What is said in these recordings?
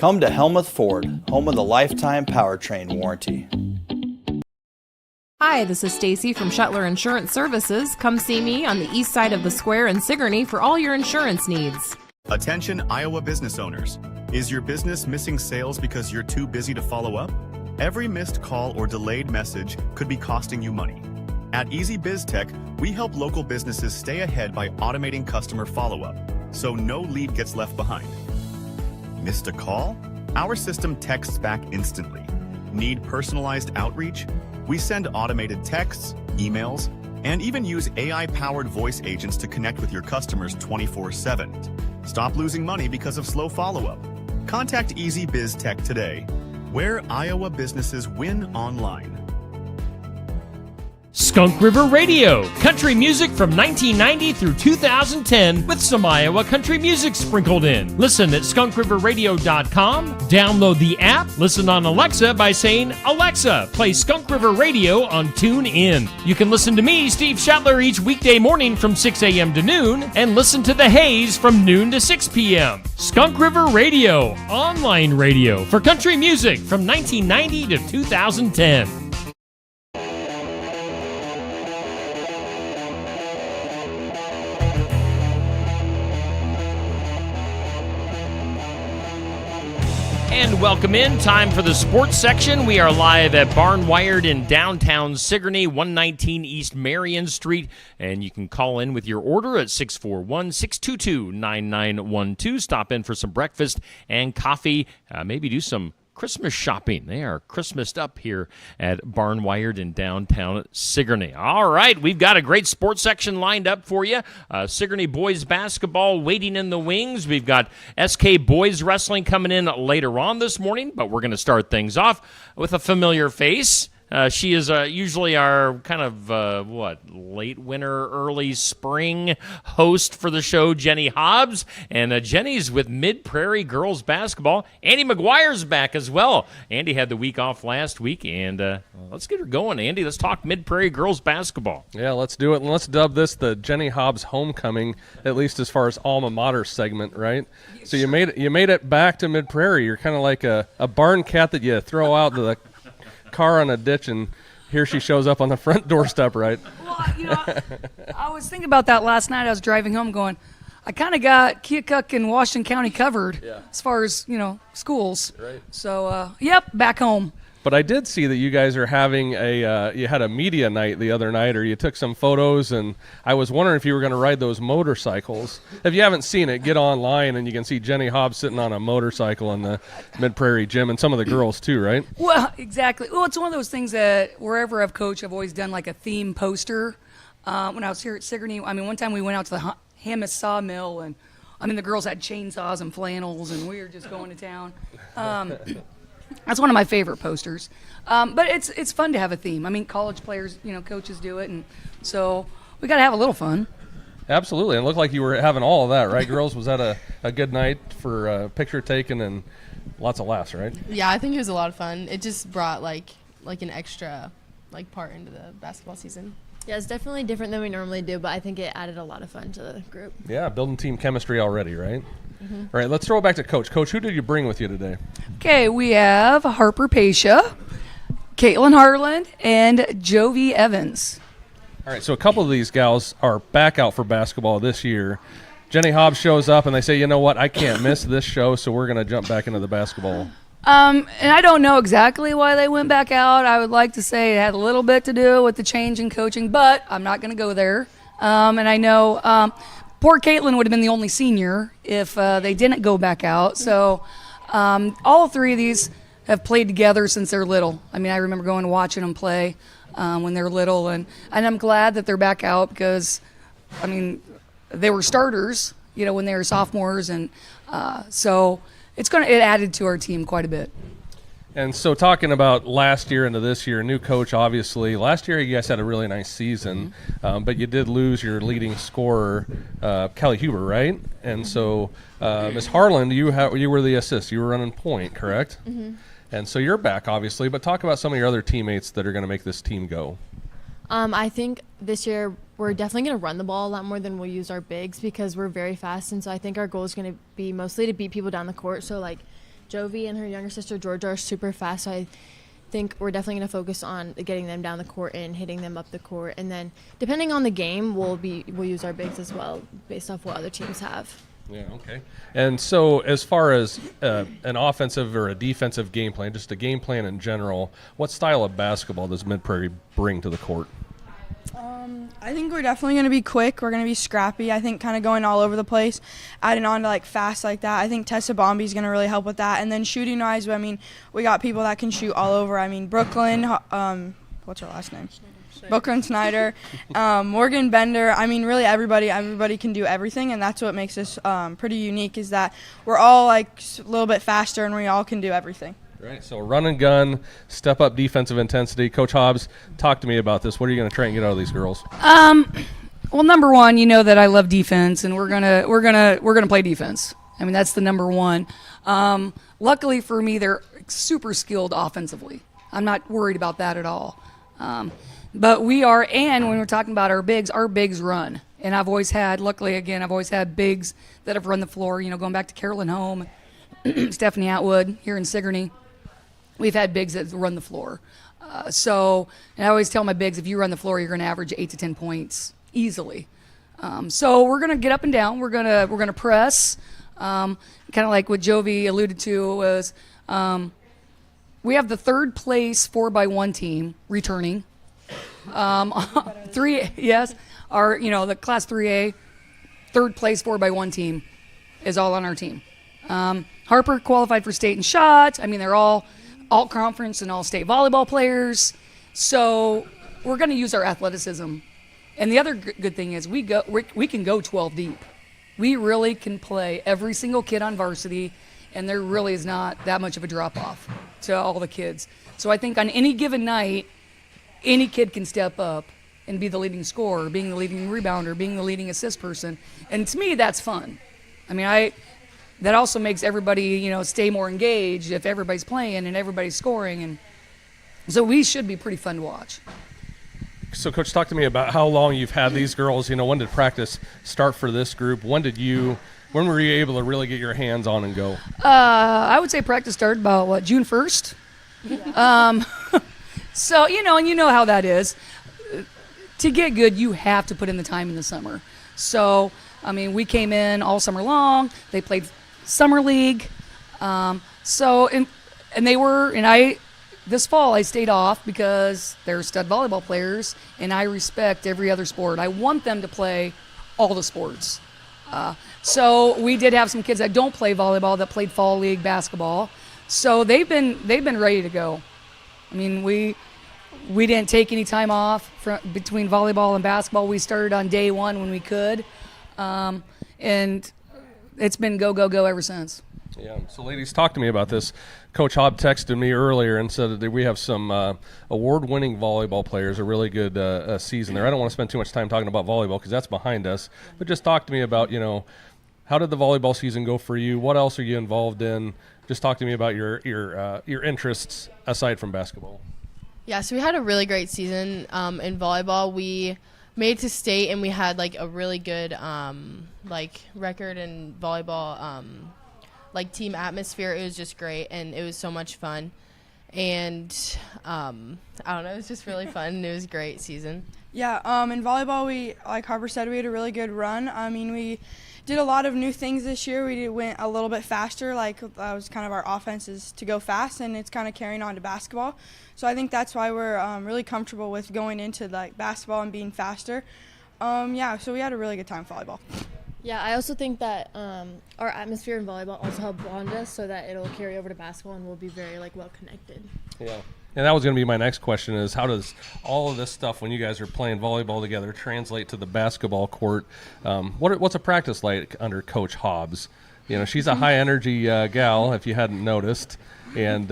Come to Helmuth Ford, home of the lifetime powertrain warranty. Hi, this is Stacy from Shetler Insurance Services. Come see me on the east side of the square in Sigourney for all your insurance needs. Attention Iowa business owners. Is your business missing sales because you're too busy to follow up? Every missed call or delayed message could be costing you money. At Easy Biz Tech, we help local businesses stay ahead by automating customer follow-up, so no lead gets left behind. Missed a call? Our system texts back instantly. Need personalized outreach? We send automated texts, emails, and even use AI-powered voice agents to connect with your customers 24/7. Stop losing money because of slow follow-up. Contact Easy Biz Tech today, where Iowa businesses win online. Skunk River Radio, country music from 1990 through 2010 with some Iowa country music sprinkled in. Listen at skunkriverradio.com, download the app, listen on Alexa by saying, Alexa, play Skunk River Radio on TuneIn. You can listen to me, Steve Shetler, each weekday morning from 6 a.m. to noon, and listen to The Haze from noon to 6 p.m. Skunk River Radio, online radio for country music from 1990 to 2010. And welcome in. Time for the sports section. We are live at Barnwired in downtown Sigourney, 119 East Marion Street. And you can call in with your order at 641-622-9912. Stop in for some breakfast and coffee. Maybe do some Christmas shopping. They are Christmased up here at Barnwired in downtown Sigourney. All right, we've got a great sports section lined up for you. Sigourney boys basketball waiting in the wings. We've got SK boys wrestling coming in later on this morning, but we're going to start things off with a familiar face. She is usually our kind of, late winter, early spring host for the show, Jenny Hobbs. And Jenny's with Mid-Prairie Girls Basketball. Andy McGuire's back as well. Andy had the week off last week, and let's get her going, Andy. Let's talk Mid-Prairie Girls Basketball. Yeah, let's do it. And let's dub this the Jenny Hobbs homecoming, at least as far as alma mater segment, right? So you made it back to Mid-Prairie. You're kind of like a barn cat that you throw out to the car on a ditch, and here she shows up on the front doorstep, right? Well, I was thinking about that last night. I was driving home going, I kind of got Keokuk and Washington County covered as far as, schools. Right. So, back home. But I did see that you guys are having you had a media night the other night, or you took some photos, and I was wondering if you were going to ride those motorcycles. If you haven't seen it, get online, and you can see Jenny Hobbs sitting on a motorcycle in the Mid-Prairie gym, and some of the girls too, right? Well, exactly. Well, it's one of those things that wherever I've coached, I've always done like a theme poster. When I was here at Sigourney, one time we went out to the Hamas Sawmill, and the girls had chainsaws and flannels, and we were just going to town. That's one of my favorite posters. But it's fun to have a theme. College players, coaches do it, and so we got to have a little fun. Absolutely. And it looked like you were having all of that, right, girls? Was that a good night for picture taking and lots of laughs, right? Yeah, I think it was a lot of fun. It just brought like an extra part into the basketball season. Yeah, it's definitely different than we normally do, but I think it added a lot of fun to the group. Yeah, building team chemistry already, right? Mm-hmm. All right, let's throw it back to Coach. Coach, who did you bring with you today? Okay, we have Harper Pasha, Caitlin Harland, and Jovi Evans. All right, so a couple of these gals are back out for basketball this year. Jenny Hobbs shows up, and they say, you know what, I can't miss this show, so we're going to jump back into the basketball. And I don't know exactly why they went back out. I would like to say it had a little bit to do with the change in coaching, but I'm not going to go there. And I know poor Caitlin would have been the only senior if they didn't go back out. So all three of these have played together since they're little. I remember going and watching them play when they're little, and I'm glad that they're back out because, they were starters, when they were sophomores, and so it added to our team quite a bit. And so talking about last year into this year, new coach, obviously. Last year you guys had a really nice season, but you did lose your leading scorer, Kelly Huber, right? And so Ms. Harland, you were the assist. You were running point, correct? Mm-hmm. And so you're back, obviously, but talk about some of your other teammates that are going to make this team go. I think this year we're definitely going to run the ball a lot more than we'll use our bigs because we're very fast, and so I think our goal is going to be mostly to beat people down the court. So, Jovi and her younger sister Georgia are super fast, so I think we're definitely going to focus on getting them down the court and hitting them up the court. And then depending on the game, we'll use our bigs as well based off what other teams have. Yeah, okay. And so as far as an offensive or a defensive game plan, just a game plan in general, what style of basketball does Mid-Prairie bring to the court? I think we're definitely going to be quick. We're going to be scrappy. I think kind of going all over the place, adding on to like fast like that. I think Tessa Bombi is going to really help with that. And then shooting wise, I mean, we got people that can shoot all over. I mean, Brooklyn, what's her last name? Brooklyn Snyder, Morgan Bender. I mean, really everybody can do everything, and that's what makes us pretty unique is that we're all like a little bit faster and we all can do everything. Right, so run and gun, step up defensive intensity. Coach Hobbs, talk to me about this. What are you going to try and get out of these girls? Well, number one, you know that I love defense, and we're gonna play defense. I mean, that's the number one. Luckily for me, they're super skilled offensively. I'm not worried about that at all. But we are, and when we're talking about our bigs run. And I've always had bigs that have run the floor. You know, going back to Carolyn Home, Stephanie Atwood here in Sigourney. We've had bigs that run the floor. And I always tell my bigs, if you run the floor, you're going to average 8 to 10 points easily. So we're going to get up and down. We're going to press. Kind of like what Jovi alluded to was we have the third place 4x1 team returning. 3, yes, the Class 3A third place 4x1 team is all on our team. Harper qualified for state in shots. I mean, they're all conference and all state volleyball players. So we're going to use our athleticism. And the other good thing is we can go 12 deep. We really can play every single kid on varsity, and there really is not that much of a drop off to all the kids. So I think on any given night, any kid can step up and be the leading scorer, being the leading rebounder, being the leading assist person. And to me, that's fun. I mean, that also makes everybody, stay more engaged if everybody's playing and everybody's scoring. And so we should be pretty fun to watch. So, Coach, talk to me about how long you've had these girls. When did practice start for this group? When were you able to really get your hands on and go? I would say practice started about, June 1st? Yeah. So, and you know how that is. To get good, you have to put in the time in the summer. So, I mean, we came in all summer long. They played summer league. This fall I stayed off because they're stud volleyball players, and I respect every other sport. I want them to play all the sports. So we did have some kids that don't play volleyball that played fall league basketball. So they've been ready to go. I mean, we didn't take any time off between volleyball and basketball. We started on day one when we could, and it's been go ever since. Yeah. So, ladies, talk to me about this. Coach Hobb texted me earlier and said that we have some award-winning volleyball players, a really good season there. I don't want to spend too much time talking about volleyball because that's behind us, but just talk to me about, how did the volleyball season go for you? What else are you involved in? Just talk to me about your interests aside from basketball. Yeah, so we had a really great season in volleyball. We made it to state, and we had a really good record in volleyball. Team atmosphere. It was just great, and it was so much fun. And I don't know, it was just really fun, and it was a great season. Yeah, in volleyball, we, like Harper said, we had a really good run. I mean, we did a lot of new things this year. We went a little bit faster. That was kind of our offense is to go fast, and it's kind of carrying on to basketball. So I think that's why we're really comfortable with going into basketball and being faster. So we had a really good time with volleyball. Yeah, I also think that our atmosphere in volleyball also helped bond us so that it'll carry over to basketball and we'll be very well connected. Yeah. And that was going to be my next question is how does all of this stuff when you guys are playing volleyball together translate to the basketball court? What's a practice like under Coach Hobbs? She's a high energy gal if you hadn't noticed. And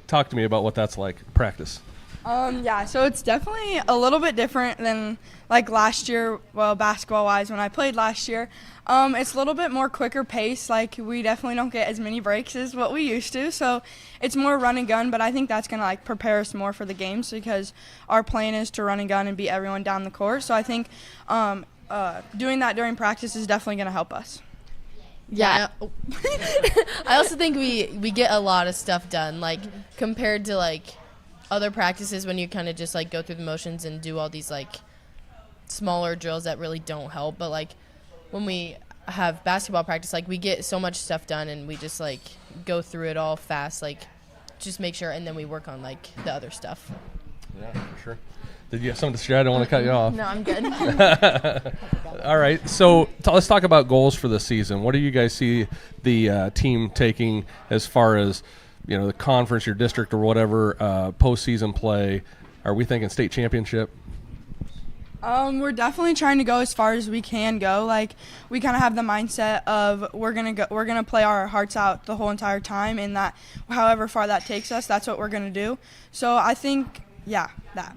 talk to me about what that's like, practice. So it's definitely a little bit different than last year, basketball-wise, when I played last year. It's a little bit more quicker pace. We definitely don't get as many breaks as what we used to, so it's more run and gun, but I think that's going to prepare us more for the games because our plan is to run and gun and beat everyone down the court. So I think doing that during practice is definitely going to help us. Yeah. I also think we get a lot of stuff done, like compared to like other practices when you kind of just like go through the motions and do all these like smaller drills that really don't help. But like when we have basketball practice, like we get so much stuff done and we just like go through it all fast, like just make sure, and then we work on like the other stuff. Yeah, for sure. Did you have something to share? I don't want to cut you off. No, I'm good. All right, so let's talk about goals for the season. What do you guys see the team taking as far as, you know, the conference, your district, or whatever, postseason play? Are we thinking state championship? We're definitely trying to go as far as we can go. Like, we kind of have the mindset of we're gonna play our hearts out the whole entire time, and that however far that takes us, that's what we're gonna do. So I think, yeah, that.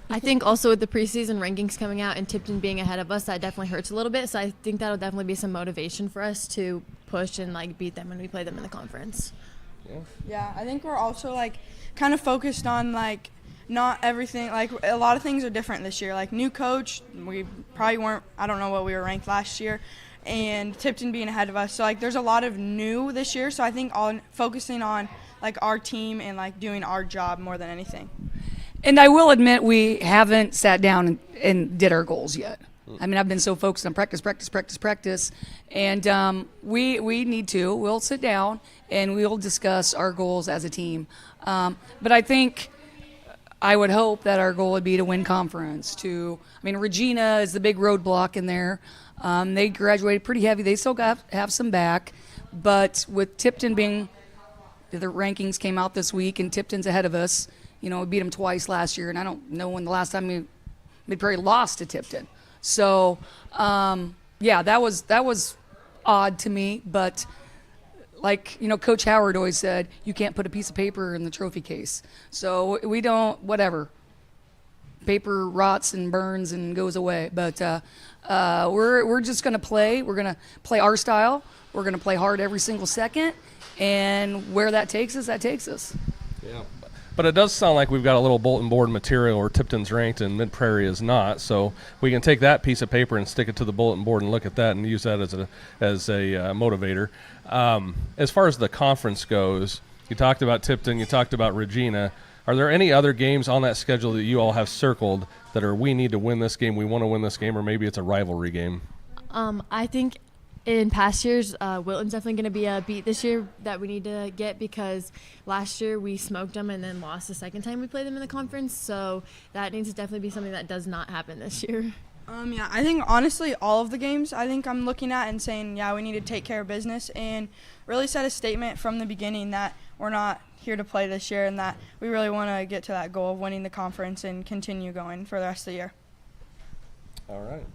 I think also with the preseason rankings coming out and Tipton being ahead of us, that definitely hurts a little bit. So I think that'll definitely be some motivation for us to push and like beat them when we play them in the conference. Yeah, I think we're also like kind of focused on like not everything, like a lot of things are different this year. Like new coach, we probably weren't, I don't know what we were ranked last year, and Tipton being ahead of us. So like there's a lot of new this year. So I think on focusing on like our team and like doing our job more than anything. And I will admit we haven't sat down and did our goals yet. I mean, I've been so focused on practice, and we need to. We'll sit down and we'll discuss our goals as a team. But I think I would hope that our goal would be to win conference. Regina is the big roadblock in there. They graduated pretty heavy. They still have some back, but with Tipton being, the rankings came out this week, and Tipton's ahead of us. You know, we beat them twice last year, and I don't know when the last time we probably lost to Tipton. So, that was odd to me. But like, you know, Coach Howard always said, you can't put a piece of paper in the trophy case. So we don't, whatever. Paper rots and burns and goes away. But we're just going to play. We're going to play our style. We're going to play hard every single second. And where that takes us, that takes us. Yeah. But it does sound like we've got a little bulletin board material where Tipton's ranked and Mid Prairie is not. So we can take that piece of paper and stick it to the bulletin board and look at that and use that as a motivator. As far as the conference goes, you talked about Tipton, you talked about Regina. Are there any other games on that schedule that you all have circled that are we need to win this game, we want to win this game, or maybe it's a rivalry game? I think in past years, Wilton's definitely going to be a beat this year that we need to get, because last year we smoked them and then lost the second time we played them in the conference. So that needs to definitely be something that does not happen this year. I think honestly all of the games I think I'm looking at and saying, we need to take care of business and really set a statement from the beginning that we're not here to play this year and that we really want to get to that goal of winning the conference and continue going for the rest of the year. All right.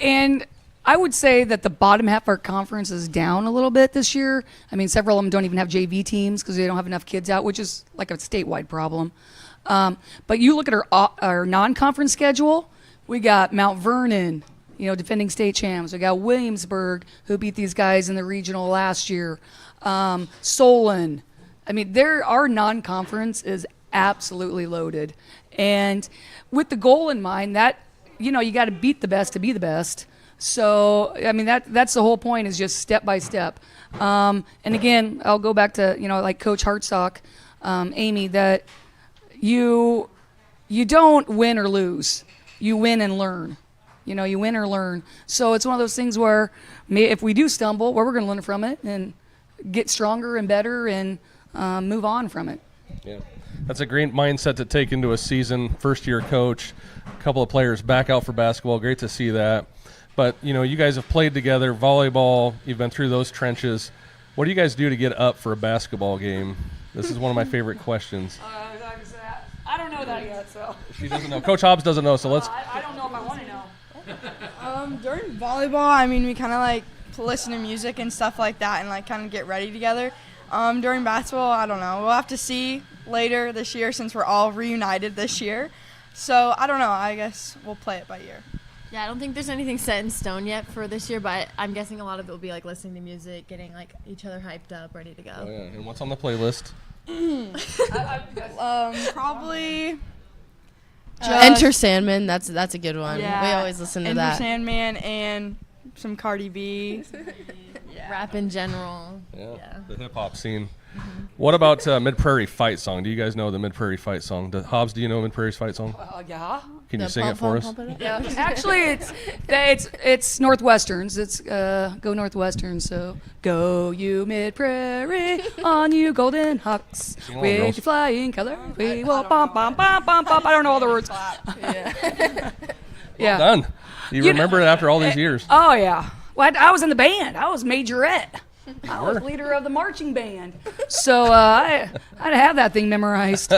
And I would say that the bottom half of our conference is down a little bit this year. I mean, several of them don't even have JV teams because they don't have enough kids out, which is like a statewide problem. But you look at our non-conference schedule, we got Mount Vernon, you know, defending state champs. We got Williamsburg, who beat these guys in the regional last year. Solon. I mean, our non-conference is absolutely loaded. And with the goal in mind, that, you know, you got to beat the best to be the best. So, I mean, that's the whole point, is just step by step. And again, I'll go back to, you know, like Coach Hartsock, Amy, that you don't win or lose. You win and learn. You know, you win or learn. So it's one of those things where if we do stumble, we're going to learn from it and get stronger and better and move on from it. Yeah. That's a great mindset to take into a season. First-year coach, a couple of players back out for basketball. Great to see that. But, you know, you guys have played together, volleyball, you've been through those trenches. What do you guys do to get up for a basketball game? This is one of my favorite questions. I don't know that yet, so. She doesn't know. Coach Hobbs doesn't know, so let's. I don't know if I want to know. During volleyball, I mean, we kind of like listen to music and stuff like that and like kind of get ready together. During basketball, I don't know. We'll have to see later this year since we're all reunited this year. So I don't know. I guess we'll play it by ear. Yeah, I don't think there's anything set in stone yet for this year, but I'm guessing a lot of it will be like listening to music, getting like each other hyped up, ready to go. Oh, yeah. And what's on the playlist? Probably Enter Sandman. That's a good one. Yeah, We always listen to Enter that. Sandman and some Cardi B. Rap in general. Yeah. The hip hop scene. What about Mid Prairie Fight Song? Do you guys know the Mid Prairie Fight Song? Hobbs, do you know Mid Prairie Fight Song? Yeah. Can you The sing it pump, for pump, us? pump it up. Yeah, actually, it's Northwesterns. It's go Northwestern. So go you Mid Prairie, on you Golden Hawks, along, with girls. your flying color, we will bump bump bump bump bump. I don't know all the words. Yeah. Done. You remember it after all these years. Oh yeah. Well, I was in the band. I was majorette. I was leader of the marching band. So I'd have that thing memorized.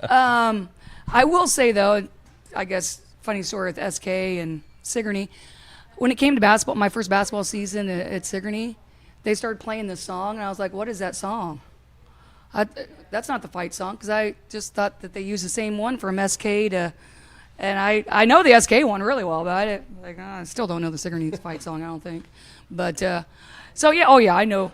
I will say though, I guess funny story with SK and Sigourney. When it came to basketball, my first basketball season at Sigourney, they started playing this song, and I was like, "What is that song?" That's not the fight song, because I just thought that they used the same one from SK to. And I know the SK one really well, but I still don't know the Sigourney fight song, I don't think. But, so yeah, I know.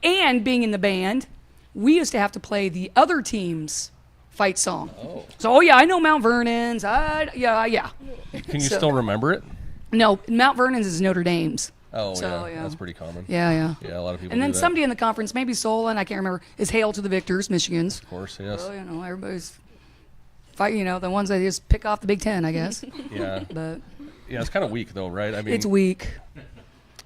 And being in the band, we used to have to play the other team's fight song. Oh. So, I know Mount Vernon's. Yeah. Can you still remember it? No, Mount Vernon's is Notre Dame's. Oh, So, yeah. yeah. That's pretty common. Yeah. Yeah, a lot of people And then do that. somebody in the conference, maybe Solon, I can't remember, is Hail to the Victors, Michigan's. Of course, yes. So, everybody's fight, the ones that just pick off the Big Ten, I guess. Yeah. But Yeah, it's kind of weak, though, right? I mean, it's weak.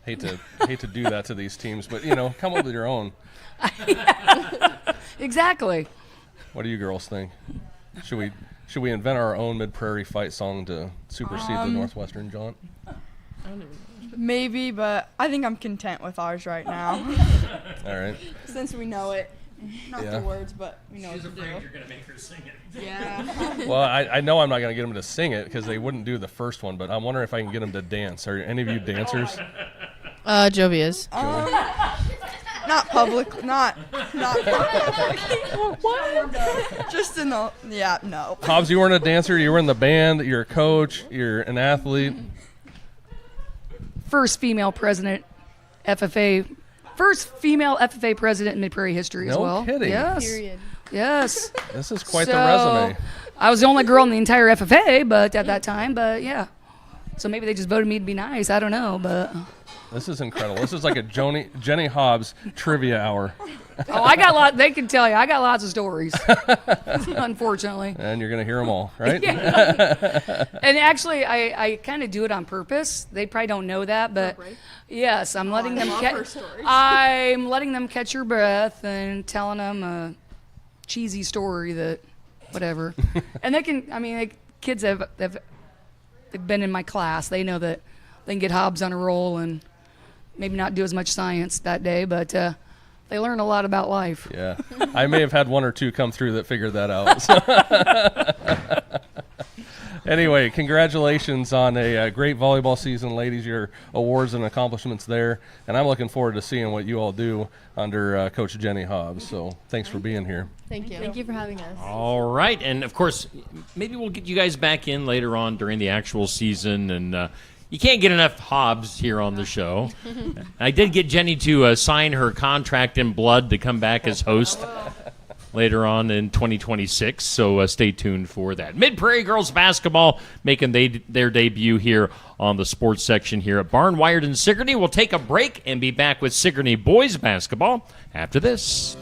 hate to do that to these teams, but, come up with your own. Exactly. What do you girls think? Should we invent our own Mid Prairie Fight Song to supersede the Northwestern jaunt? Maybe, but I think I'm content with ours right now. All right. Since we know it. Not Yeah. the words, but we know what to do. you're going to make her sing it. Yeah. Well, I know I'm not going to get them to sing it because they wouldn't do the first one, but I'm wondering if I can get them to dance. Are any of you dancers? Jovi is. Not public. Not public. What? Just in the. Yeah. No. Hobbs, you weren't a dancer. You were in the band. You're a coach. You're an athlete. First female president, FFA. First female FFA president in Mid Prairie history as No well. kidding. Yes. Period. Yes. This is quite the So, resume. I was the only girl in the entire FFA, but at that time, but yeah. So maybe they just voted me to be nice. I don't know, but. This is incredible. This is like a Jenny Hobbs trivia hour. Oh, I got they can tell you, I got lots of stories. Unfortunately. And you're going to hear them all, right? And actually, I kind of do it on purpose. They probably don't know that, but yes, I'm letting them I'm letting them catch your breath and telling them a cheesy story that, whatever. And they can. Kids have they've been in my class. They know that they can get Hobbs on a roll and maybe not do as much science that day, but they learn a lot about life. Yeah. I may have had one or two come through that figured that out. So. Anyway, congratulations on a great volleyball season, ladies. Your awards and accomplishments there. And I'm looking forward to seeing what you all do under Coach Jenny Hobbs. So thanks for being here. Thank you. Thank you for having us. All right. And, of course, maybe we'll get you guys back in later on during the actual season. And you can't get enough Hobbs here on the show. I did get Jenny to sign her contract in blood to come back as host later on in 2026, so stay tuned for that. Mid Prairie girls basketball making their debut here on the sports section here at Barnwired and Sigourney. We'll take a break and be back with Sigourney boys basketball after this.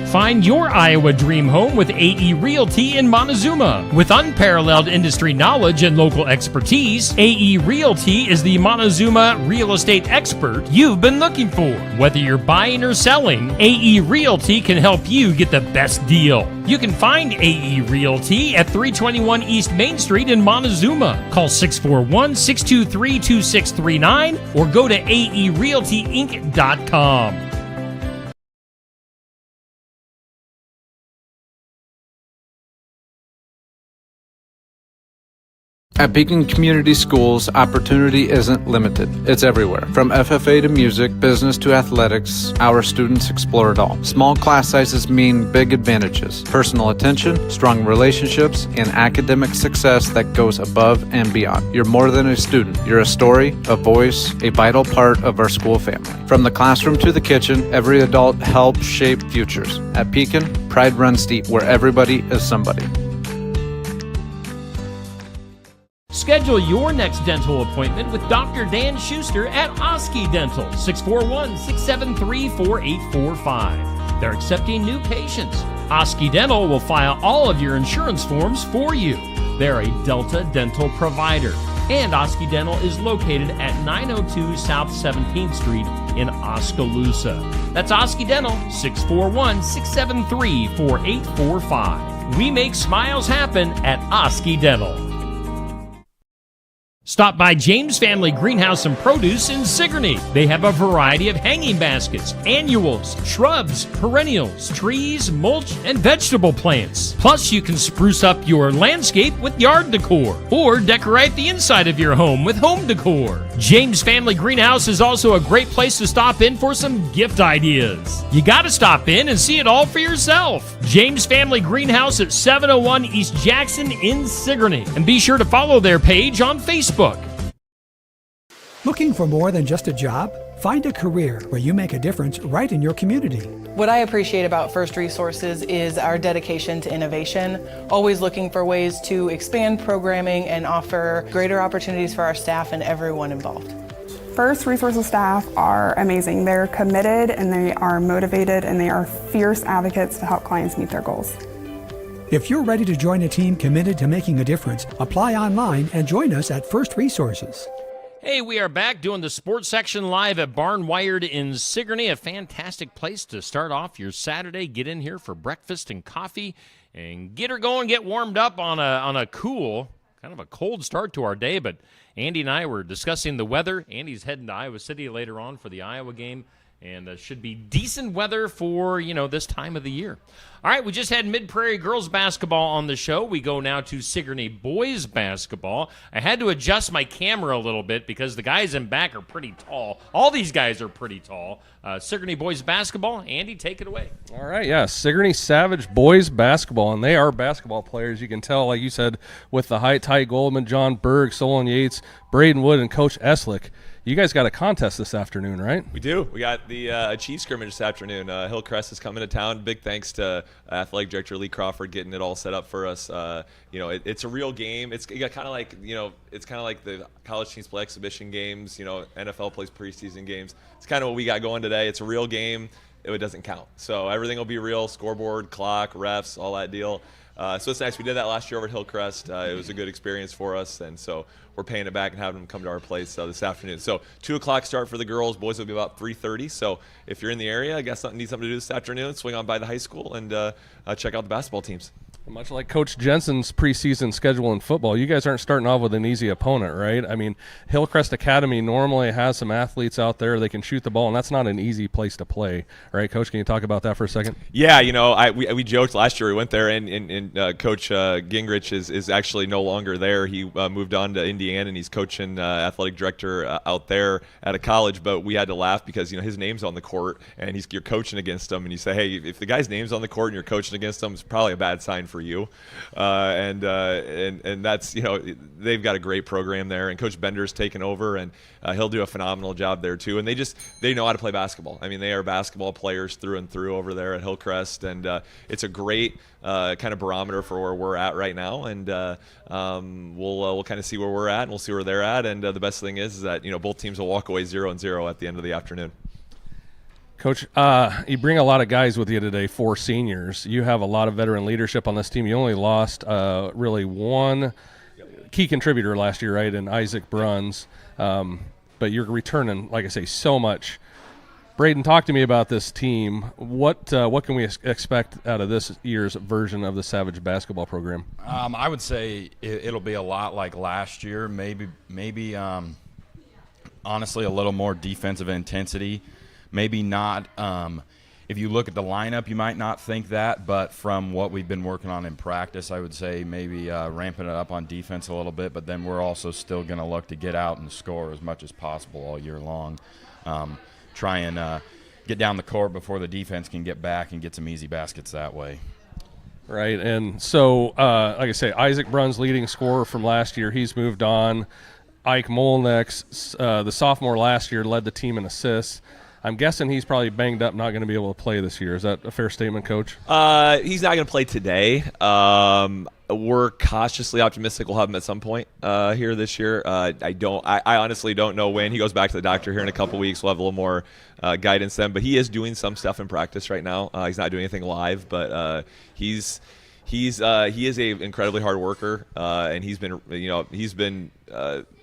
Find your Iowa dream home with AE Realty in Montezuma. With unparalleled industry knowledge and local expertise, AE Realty is the Montezuma real estate expert you've been looking for. Whether you're buying or selling, AE Realty can help you get the best deal. You can find AE Realty at 321 East Main Street in Montezuma. Call 641-623-2639 or go to aerealtyinc.com. At Beacon Community Schools, opportunity isn't limited. It's everywhere. From FFA to music, business to athletics, our students explore it all. Small class sizes mean big advantages. Personal attention, strong relationships, and academic success that goes above and beyond. You're more than a student. You're a story, a voice, a vital part of our school family. From the classroom to the kitchen, every adult helps shape futures. At Beacon, pride runs deep, where everybody is somebody. Schedule your next dental appointment with Dr. Dan Schuster at Oski Dental, 641-673-4845. They're accepting new patients. Oski Dental will file all of your insurance forms for you. They're a Delta dental provider. And Oski Dental is located at 902 South 17th Street in Oskaloosa. That's Oski Dental, 641-673-4845. We make smiles happen at Oski Dental. Stop by James Family Greenhouse and Produce in Sigourney. They have a variety of hanging baskets, annuals, shrubs, perennials, trees, mulch, and vegetable plants. Plus, you can spruce up your landscape with yard decor or decorate the inside of your home with home decor. James Family Greenhouse is also a great place to stop in for some gift ideas. You got to stop in and see it all for yourself. James Family Greenhouse at 701 East Jackson in Sigourney. And be sure to follow their page on Facebook. Looking for more than just a job? Find a career where you make a difference right in your community. What I appreciate about First Resources is our dedication to innovation, always looking for ways to expand programming and offer greater opportunities for our staff and everyone involved. First Resources staff are amazing. They're committed and they are motivated and they are fierce advocates to help clients meet their goals. If you're ready to join a team committed to making a difference, apply online and join us at First Resources. Hey, we are back doing the sports section live at Barnwired in Sigourney, a fantastic place to start off your Saturday. Get in here for breakfast and coffee and get her going, get warmed up on a cool, kind of a cold start to our day. But Andy and I were discussing the weather. Andy's heading to Iowa City later on for the Iowa game. And should be decent weather for, this time of the year. All right, we just had Mid-Prairie girls basketball on the show. We go now to Sigourney boys basketball. I had to adjust my camera a little bit because the guys in back are pretty tall. All these guys are pretty tall. Sigourney boys basketball. Andy, take it away. All right, yeah, Sigourney Savage boys basketball, and they are basketball players. You can tell, like you said, with the height, Ty Goldman, John Berg, Solon Yates, Braden Wood, and Coach Eslick. You guys got a contest this afternoon, right? We do. We got the Chief scrimmage this afternoon. Hillcrest is coming to town. Big thanks to Athletic Director Lee Crawford getting it all set up for us. It's a real game. It's kind of like the college teams play exhibition games. NFL plays preseason games. It's kind of what we got going today. It's a real game. It doesn't count. So everything will be real: scoreboard, clock, refs, all that deal. So it's nice. We did that last year over at Hillcrest. It was a good experience for us, and so we're paying it back and having them come to our place this afternoon. So 2 o'clock start for the girls. Boys will be about 3:30. So if you're in the area, need something to do this afternoon, swing on by the high school and check out the basketball teams. Much like Coach Jensen's preseason schedule in football, you guys aren't starting off with an easy opponent, right? I mean, Hillcrest Academy normally has some athletes out there. They can shoot the ball, and that's not an easy place to play, right? Coach, can you talk about that for a second? Yeah, we joked last year we went there, and Coach Gingrich is actually no longer there. He moved on to Indiana, and he's coaching athletic director out there at a college. But we had to laugh because his name's on the court, and you're coaching against him, and you say, hey, if the guy's name's on the court and you're coaching against him, it's probably a bad sign for you. And that's they've got a great program there, and Coach Bender's taken over, and he'll do a phenomenal job there too. And they know how to play basketball. I mean, they are basketball players through and through over there at Hillcrest, and it's a great kind of barometer for where we're at right now. And we'll kind of see where we're at, and we'll see where they're at. And the best thing is that both teams will walk away 0-0 at the end of the afternoon. Coach, you bring a lot of guys with you today, 4 seniors. You have a lot of veteran leadership on this team. You only lost really one key contributor last year, right, in Isaac Bruns. But you're returning, like I say, so much. Braden, talk to me about this team. What can we expect out of this year's version of the Savage basketball program? I would say it'll be a lot like last year, maybe honestly a little more defensive intensity. Maybe not if you look at the lineup, you might not think that, but from what we've been working on in practice, I would say maybe ramping it up on defense a little bit, but then we're also still going to look to get out and score as much as possible all year long. Try and get down the court before the defense can get back and get some easy baskets that way. Right, and so, like I say, Isaac Bruns, leading scorer from last year, he's moved on. Ike Molnex, the sophomore last year, led the team in assists. I'm guessing he's probably banged up, not going to be able to play this year. Is that a fair statement, Coach? He's not going to play today. We're cautiously optimistic we'll have him at some point here this year. I honestly don't know when. He goes back to the doctor here in a couple weeks. We'll have a little more guidance then. But he is doing some stuff in practice right now. He's not doing anything live, but he is a incredibly hard worker, and he's been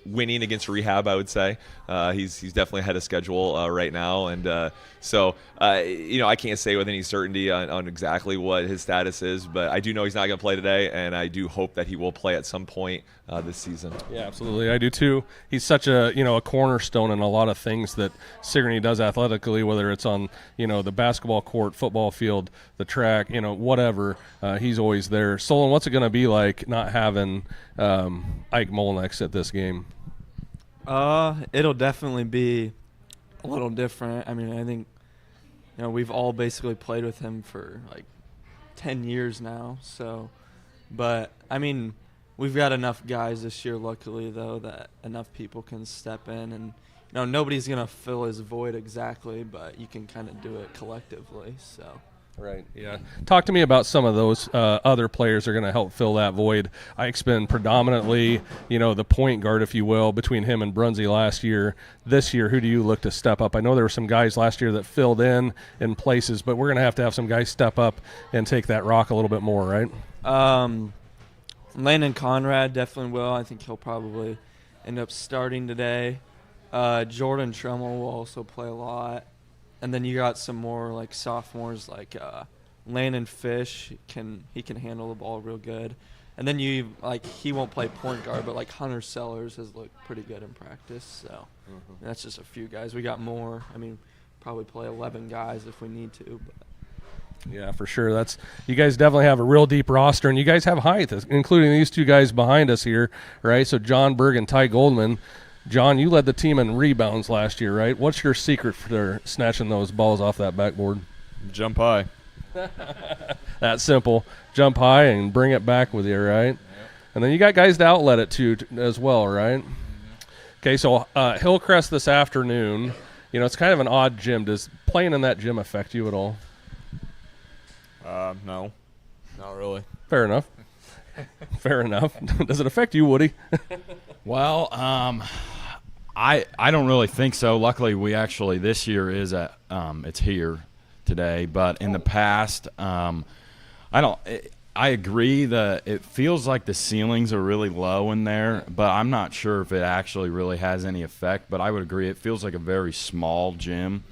winning against rehab, I would say. He's definitely ahead of schedule right now, and so I can't say with any certainty on exactly what his status is, but I do know he's not going to play today, and I do hope that he will play at some point this season. Yeah, absolutely. I do too. He's such a cornerstone in a lot of things that Sigourney does athletically, whether it's on the basketball court, football field, the track, whatever. He's always there. Solon, what's it going to be like not having Ike Molnex at this game? It'll definitely be a little different. I mean, I think we've all basically played with him for like 10 years now. So, but I mean, we've got enough guys this year, luckily though, that enough people can step in, and nobody's gonna fill his void exactly, but you can kind of do it collectively. So. Right, yeah. Talk to me about some of those other players that are going to help fill that void. Ike's been predominantly, the point guard, if you will, between him and Brunsey last year. This year, who do you look to step up? I know there were some guys last year that filled in places, but we're going to have some guys step up and take that rock a little bit more, right? Landon Conrad definitely will. I think he'll probably end up starting today. Jordan Trummel will also play a lot. And then you got some more like sophomores like Landon Fish. He can handle the ball real good. And then he won't play point guard, but like Hunter Sellers has looked pretty good in practice. So that's just a few guys. We got more. I mean, probably play 11 guys if we need to. But. Yeah, for sure. You guys definitely have a real deep roster, and you guys have height, including these two guys behind us here, right? So John Berg and Ty Goldman. John, you led the team in rebounds last year, right? What's your secret for snatching those balls off that backboard? Jump high. That simple. Jump high and bring it back with you, right? Yep. And then you got guys to outlet it to as well, right? Mm-hmm. Okay, so Hillcrest this afternoon. It's kind of an odd gym. Does playing in that gym affect you at all? No, not really. Fair enough. Fair enough. Does it affect you, Woody? Well, I don't really think so. Luckily, we actually this year is at it's here today, but in the past, I agree that it feels like the ceilings are really low in there, but I'm not sure if it actually really has any effect. But I would agree it feels like a very small gym.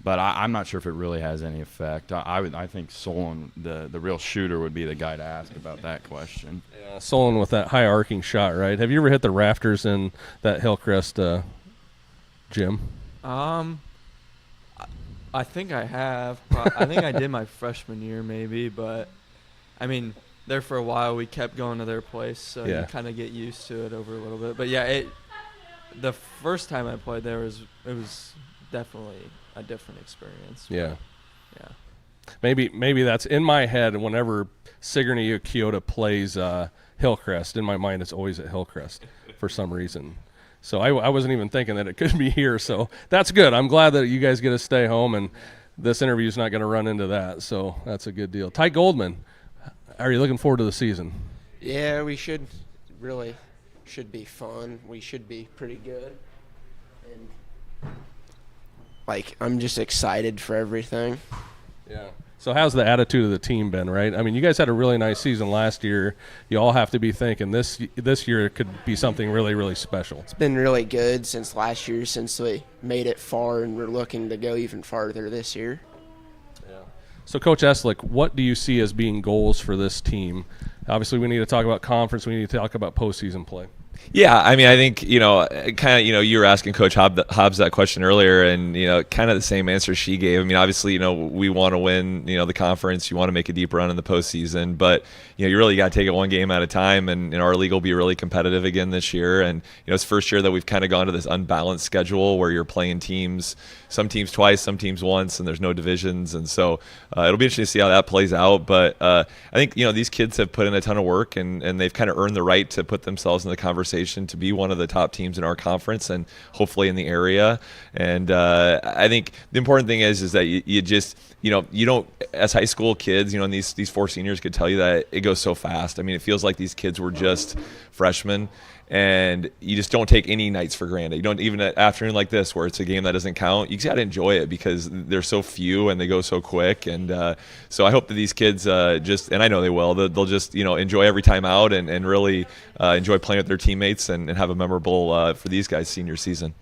But I'm not sure if it really has any effect. I think Solon, the real shooter, would be the guy to ask about that question. Yeah, Solon with that high arcing shot, right? Have you ever hit the rafters in that Hillcrest gym? I think I have. I think I did my freshman year maybe, but I mean, there for a while we kept going to their place, so you kind of get used to it over a little bit. But yeah, the first time I played there it was definitely a different experience. Yeah. Maybe that's in my head. Whenever Sigourney or Keota plays Hillcrest, in my mind it's always at Hillcrest for some reason. So I wasn't even thinking that it could be here. So that's good. I'm glad that you guys get to stay home, and this interview is not going to run into that. So that's a good deal. Ty Goldman, are you looking forward to the season? Yeah, we should be fun. We should be pretty good. And I'm just excited for everything. Yeah. So how's the attitude of the team been, right? I mean, you guys had a really nice season last year. You all have to be thinking this year it could be something really, really special. It's been really good since last year, since we made it far, and we're looking to go even farther this year. Yeah. So, Coach Eslick, what do you see as being goals for this team? Obviously, we need to talk about conference. We need to talk about postseason play. Yeah, I mean, I think, you were asking Coach Hobbs that question earlier, and, kind of the same answer she gave. I mean, obviously, we want to win, the conference. You want to make a deep run in the postseason, but, you really got to take it one game at a time, and our league will be really competitive again this year. And, it's the first year that we've kind of gone to this unbalanced schedule where you're playing some teams twice, some teams once, and there's no divisions. And so it'll be interesting to see how that plays out. But I think, these kids have put in a ton of work, and they've kind of earned the right to put themselves in the conversation conversation to be one of the top teams in our conference and hopefully in the area. And I think the important thing is that you just, you don't, as high school kids, and these 4 seniors could tell you that it goes so fast. I mean, it feels like these kids were just freshmen, and you just don't take any nights for granted. You don't, even an afternoon like this where it's a game that doesn't count, you just got to enjoy it because they're so few and they go so quick. And so I hope that these kids and I know they will, they'll just, enjoy every time out and really enjoy playing with their teammates and have a memorable, for these guys, senior season.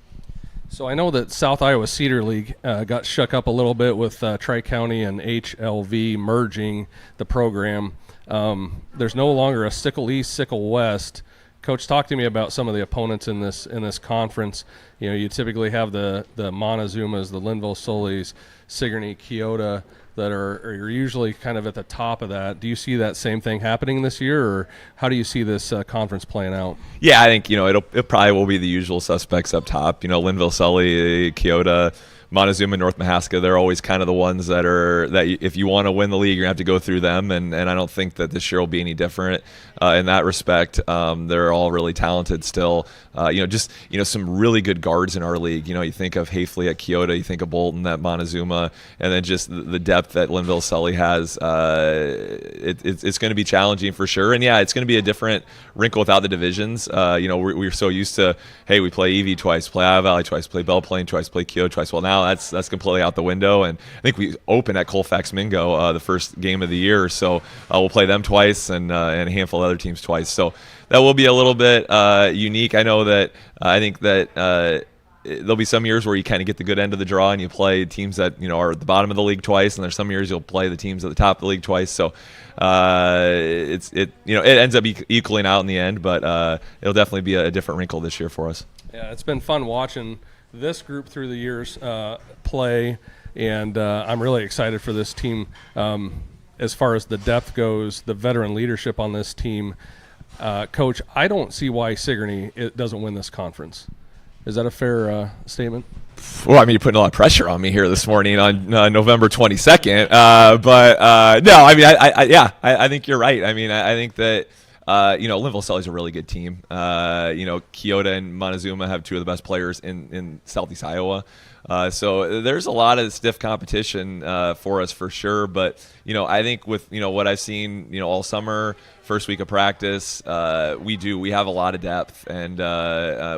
So I know that South Iowa Cedar League got shook up a little bit with Tri-County and HLV merging the program. There's no longer a Sickle East, Sickle West. Coach, talk to me about some of the opponents in this conference. You typically have the Montezumas, the Linville Sullies, Sigourney, Keota that are usually kind of at the top of that. Do you see that same thing happening this year, or how do you see this conference playing out? Yeah, I think it probably will be the usual suspects up top. Linville Sully, Keota, Montezuma, North Mahaska, they're always kind of the ones that if you want to win the league, you're going to have to go through them, and I don't think that this year will be any different in that respect. They're all really talented still. Some really good guards in our league. You think of Hafley at Keota, you think of Bolton at Montezuma, and then just the depth that Linville Sully has. It's going to be challenging for sure, and it's going to be a different wrinkle without the divisions. We're so used to, hey, we play EV twice, play Iowa Valley twice, play Belle Plaine twice, play Keota twice. Well, now that's completely out the window, and I think we open at Colfax Mingo the first game of the year, so we'll play them twice and a handful of other teams twice. So that will be a little bit unique. I know that I think that there'll be some years where you kind of get the good end of the draw and you play teams that are at the bottom of the league twice, and there's some years you'll play the teams at the top of the league twice. So it ends up equaling out in the end, but it'll definitely be a different wrinkle this year for us. Yeah, it's been fun watching this group through the years play, and I'm really excited for this team. As far as the depth goes, the veteran leadership on this team, Coach, I don't see why Sigourney doesn't win this conference. Is that a fair statement? Well, I mean, you're putting a lot of pressure on me here this morning on November 22nd. But no, I mean, I think you're right. I mean, I think that Linville Sully's a really good team. Keota and Montezuma have 2 of the best players in Southeast Iowa. So there's a lot of stiff competition for us for sure. But, I think with, what I've seen, all summer, first week of practice, we have a lot of depth, and,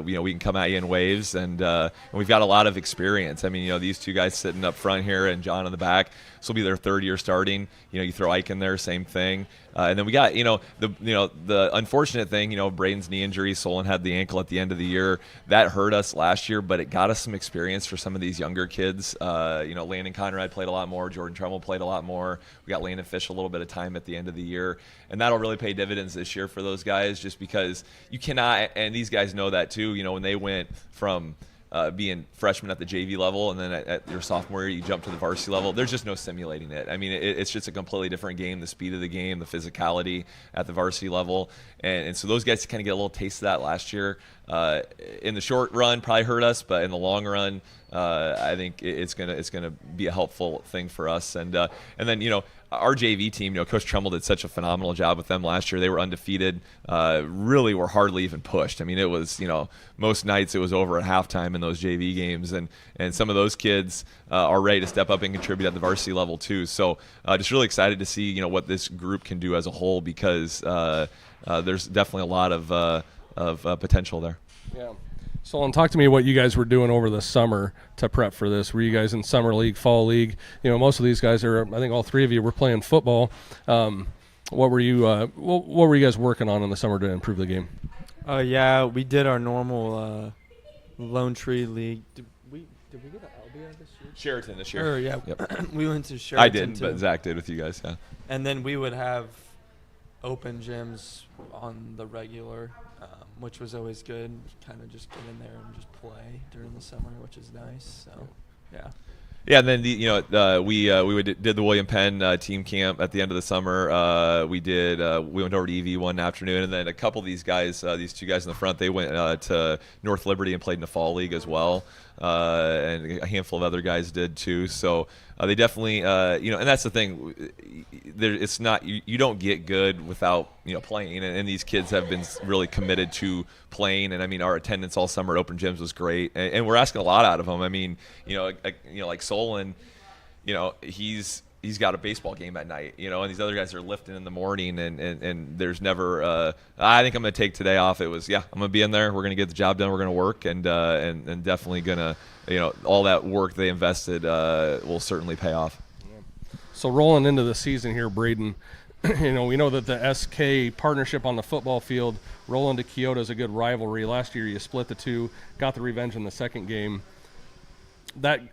we can come at you in waves, and we've got a lot of experience. I mean, these 2 guys sitting up front here and John in the back, this will be their 3rd year starting. You throw Ike in there, same thing. And then we got, the unfortunate thing, Braden's knee injury, Solon had the ankle at the end of the year. That hurt us last year, but it got us some experience for some of these younger kids. Landon Conrad played a lot more. Jordan Tremmel played a lot more. We got Landon Fish a little bit of time at the end of the year. And that'll really pay dividends this year for those guys, just because you cannot, and these guys know that too, when they went from being freshmen at the JV level, and then at your sophomore year you jump to the varsity level, there's just no simulating it. I mean, it's just a completely different game, the speed of the game, the physicality at the varsity level. And so those guys kind of get a little taste of that last year. In the short run, probably hurt us, but in the long run, I think it's gonna be a helpful thing for us. And then our JV team, Coach Tremmel did such a phenomenal job with them last year. They were undefeated, really were hardly even pushed. I mean, it was, most nights it was over at halftime in those JV games, and some of those kids are ready to step up and contribute at the varsity level too. So just really excited to see, what this group can do as a whole, because there's definitely a lot of potential there. Yeah. Solon, talk to me what you guys were doing over the summer to prep for this. Were you guys in summer league, fall league? Most of these guys I think all 3 of you were playing football. What were you guys working on in the summer to improve the game? Yeah, we did our normal Lone Tree League. Did we get an Albia this year? Sheraton this year. Yeah. Yep. We went to Sheraton. I didn't, but Zach did with you guys, yeah. And then we would have open gyms on the regular, which was always good. Kind of just get in there and just play during the summer, which is nice. So, yeah. Yeah, and then we did the William Penn team camp at the end of the summer. We went over to EV one afternoon, and then a couple of these guys, these 2 guys in the front, they went to North Liberty and played in the fall league as well. and a handful of other guys did too. So they definitely, and that's the thing. It's not you don't get good without playing, and these kids have been really committed to playing. And I mean, our attendance all summer at Open Gyms was great, and we're asking a lot out of them. I mean, like Solon, he's got a baseball game at night, and these other guys are lifting in the morning, and there's never I think I'm going to take today off. It was, I'm going to be in there. We're going to get the job done. We're going to work, and definitely going to, all that work they invested will certainly pay off. So rolling into the season here, Braden, we know that the SK partnership on the football field, rolling to Keota is a good rivalry. Last year you split the two, got the revenge in the second game.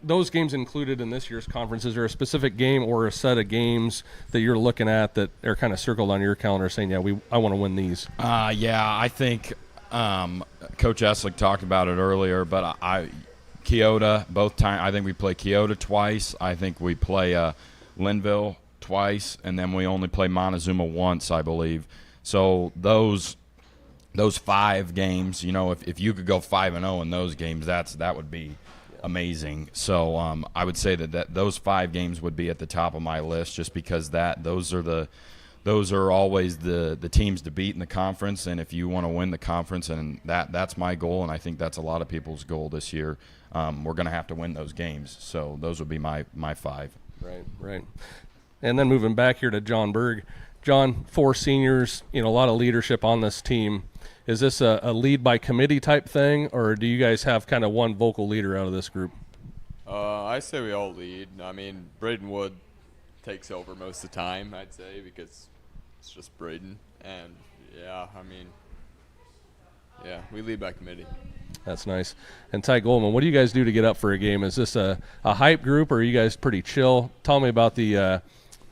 Those games included in this year's conference, is there a specific game or a set of games that you're looking at that are kind of circled on your calendar saying, I want to win these? I think Coach Eslick talked about it earlier, but Keota, both times, I think we play Keota twice. I think we play Linville twice, and then we only play Montezuma once, I believe. So those 5 games, if you could go 5-0 in those games, that would be amazing. So I would say that those 5 games would be at the top of my list, just because those are always the teams to beat in the conference, and if you want to win the conference, and that's my goal, and I think that's a lot of people's goal this year. We're going to have to win those games, so those would be my 5. Right. And then moving back here to John Berg. John, 4 seniors, a lot of leadership on this team. Is this a lead by committee type thing, or do you guys have kind of one vocal leader out of this group? I say we all lead. I mean, Braden Wood takes over most of the time, I'd say, because it's just Braden. And, we lead by committee. That's nice. And Ty Goldman, what do you guys do to get up for a game? Is this a hype group, or are you guys pretty chill? Tell me about the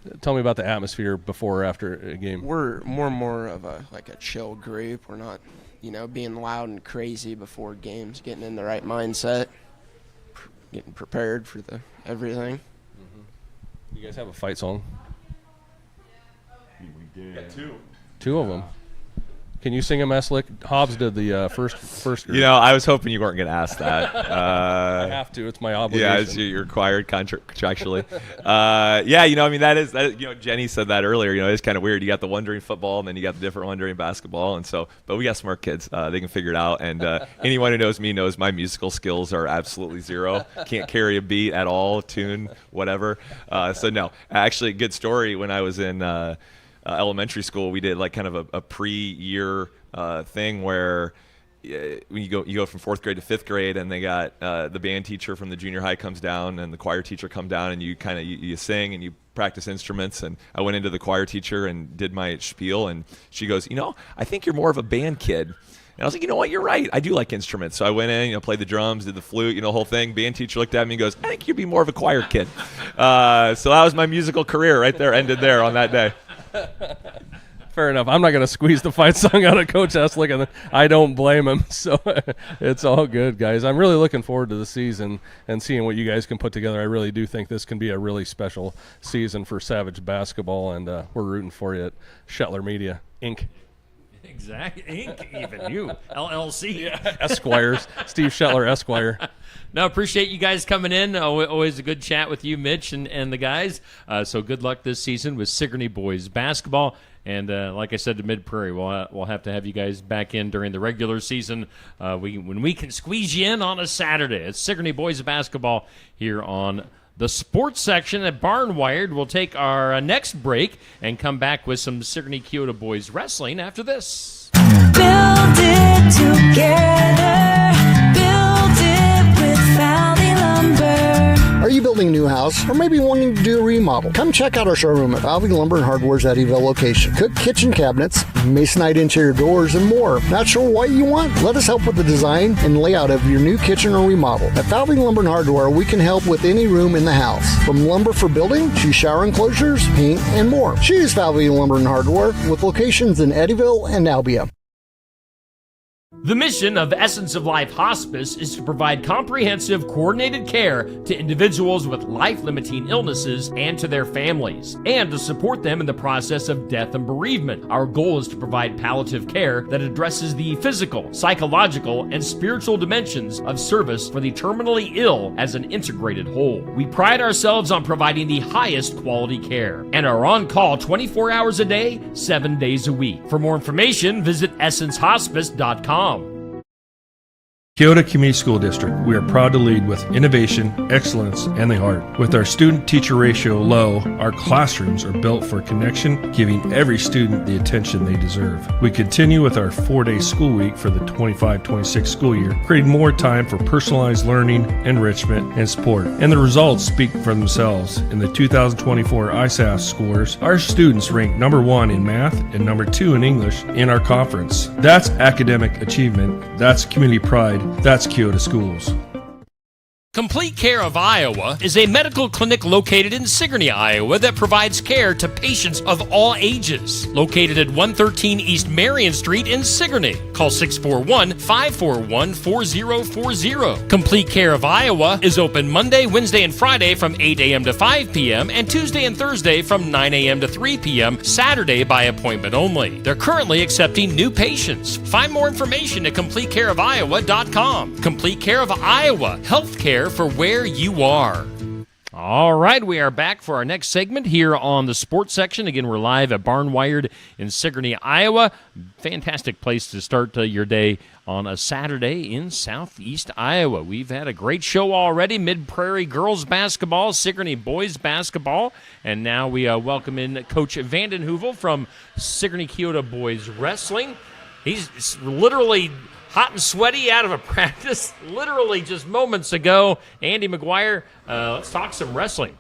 atmosphere before or after a game. We're more of a chill group. We're not, being loud and crazy before games, getting in the right mindset, getting prepared for everything. Mm-hmm. You guys have a fight song? We did. Got 2. 2 of them. Can you sing them, Eslick? Hobbs did the first group. I was hoping you weren't going to ask that. I have to. It's my obligation. Yeah, you're required contractually. That is, Jenny said that earlier. It's kind of weird. You got the one during football, and then you got the different one during basketball. And so, but we got smart kids. They can figure it out. And anyone who knows me knows my musical skills are absolutely 0. Can't carry a beat at all, tune, whatever. So no, actually, good story. When I was in elementary school, we did kind of a pre-year thing where when you go from 4th grade to 5th grade, and they got the band teacher from the junior high comes down, and the choir teacher come down, and you sing and you practice instruments. And I went into the choir teacher and did my spiel, and she goes, I think you're more of a band kid. And I was like, you know what, you're right. I do like instruments. So I went in, played the drums, did the flute, the whole thing. Band teacher looked at me and goes, I think you'd be more of a choir kid. So that was my musical career right there, ended there on that day. Fair enough. I'm not going to squeeze the fight song out of Coach Eslick, and I don't blame him. So it's all good, guys. I'm really looking forward to the season and seeing what you guys can put together. I really do think this can be a really special season for Savage basketball, and we're rooting for you at Shetler Media, Inc. Exactly. Inc. Even you. LLC. Yeah. Esquires. Steve Shetler, Esquire. No, appreciate you guys coming in. Always a good chat with you, Mitch, and the guys. So good luck this season with Sigourney boys basketball. And like I said to Mid Prairie, we'll have to have you guys back in during the regular season when we can squeeze you in on a Saturday. It's Sigourney boys basketball here on the sports section at Barnwired. We'll take our next break and come back with some Sigourney Keota boys wrestling after this. Build it together. Build it with Valley Lumber. Are you building a new house or maybe wanting to do a remodel? Come check out our showroom at Valley Lumber and Hardware's Eddyville location. Cook kitchen cabinets, masonite interior doors, and more. Not sure what you want? Let us help with the design and layout of your new kitchen or remodel. At Valley Lumber and Hardware, we can help with any room in the house, from lumber for building to shower enclosures, paint, and more. Choose Valley Lumber and Hardware with locations in Eddyville and Albia. The mission of Essence of Life Hospice is to provide comprehensive, coordinated care to individuals with life-limiting illnesses and to their families, and to support them in the process of death and bereavement. Our goal is to provide palliative care that addresses the physical, psychological, and spiritual dimensions of service for the terminally ill as an integrated whole. We pride ourselves on providing the highest quality care and are on call 24 hours a day, 7 days a week. For more information, visit essencehospice.com. Kyoto Community School District, we are proud to lead with innovation, excellence, and the heart. With our student-teacher ratio low, our classrooms are built for connection, giving every student the attention they deserve. We continue with our 4-day school week for the 25-26 school year, creating more time for personalized learning, enrichment, and sport. And the results speak for themselves. In the 2024 ISAF scores, our students ranked number 1 in math and number 2 in English in our conference. That's academic achievement. That's community pride. That's Kyoto Schools. Complete Care of Iowa is a medical clinic located in Sigourney, Iowa that provides care to patients of all ages. Located at 113 East Marion Street in Sigourney. Call 641-541-4040. Complete Care of Iowa is open Monday, Wednesday, and Friday from 8 a.m. to 5 p.m. and Tuesday and Thursday from 9 a.m. to 3 p.m. Saturday by appointment only. They're currently accepting new patients. Find more information at CompleteCareOfIowa.com. Complete Care of Iowa. Healthcare for where you are. All right, we are back for our next segment here on the sports section. Again, we're live at Barnwired in Sigourney, Iowa. Fantastic place to start your day on a Saturday in southeast Iowa. We've had a great show already. Mid-Prairie girls basketball, Sigourney boys basketball, and now we welcome in Coach Vanden Heuvel from Sigourney Kyoto boys wrestling. He's literally hot and sweaty out of a practice literally just moments ago. Andy McGuire, let's talk some wrestling.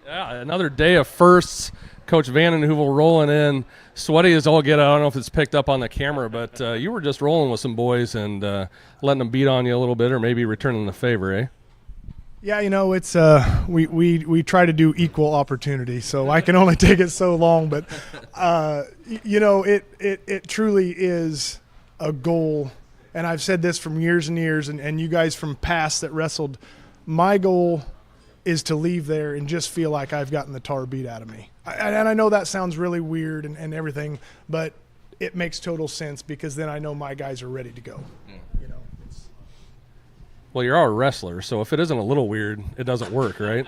Yeah, another day of firsts. Coach Vanden Heuvel rolling in. Sweaty as all get out. I don't know if it's picked up on the camera, but you were just rolling with some boys and letting them beat on you a little bit, or maybe returning the favor, eh? Yeah, you know, it's we try to do equal opportunity, so I can only take it so long. But you know, it truly is a goal. And I've said this from years and years, and you guys from past that wrestled, my goal is to leave there and just feel like I've gotten the tar beat out of me. And I know that sounds really weird and everything, but it makes total sense because then I know my guys are ready to go. You know. Well, you're a wrestler, so if it isn't a little weird, it doesn't work, right?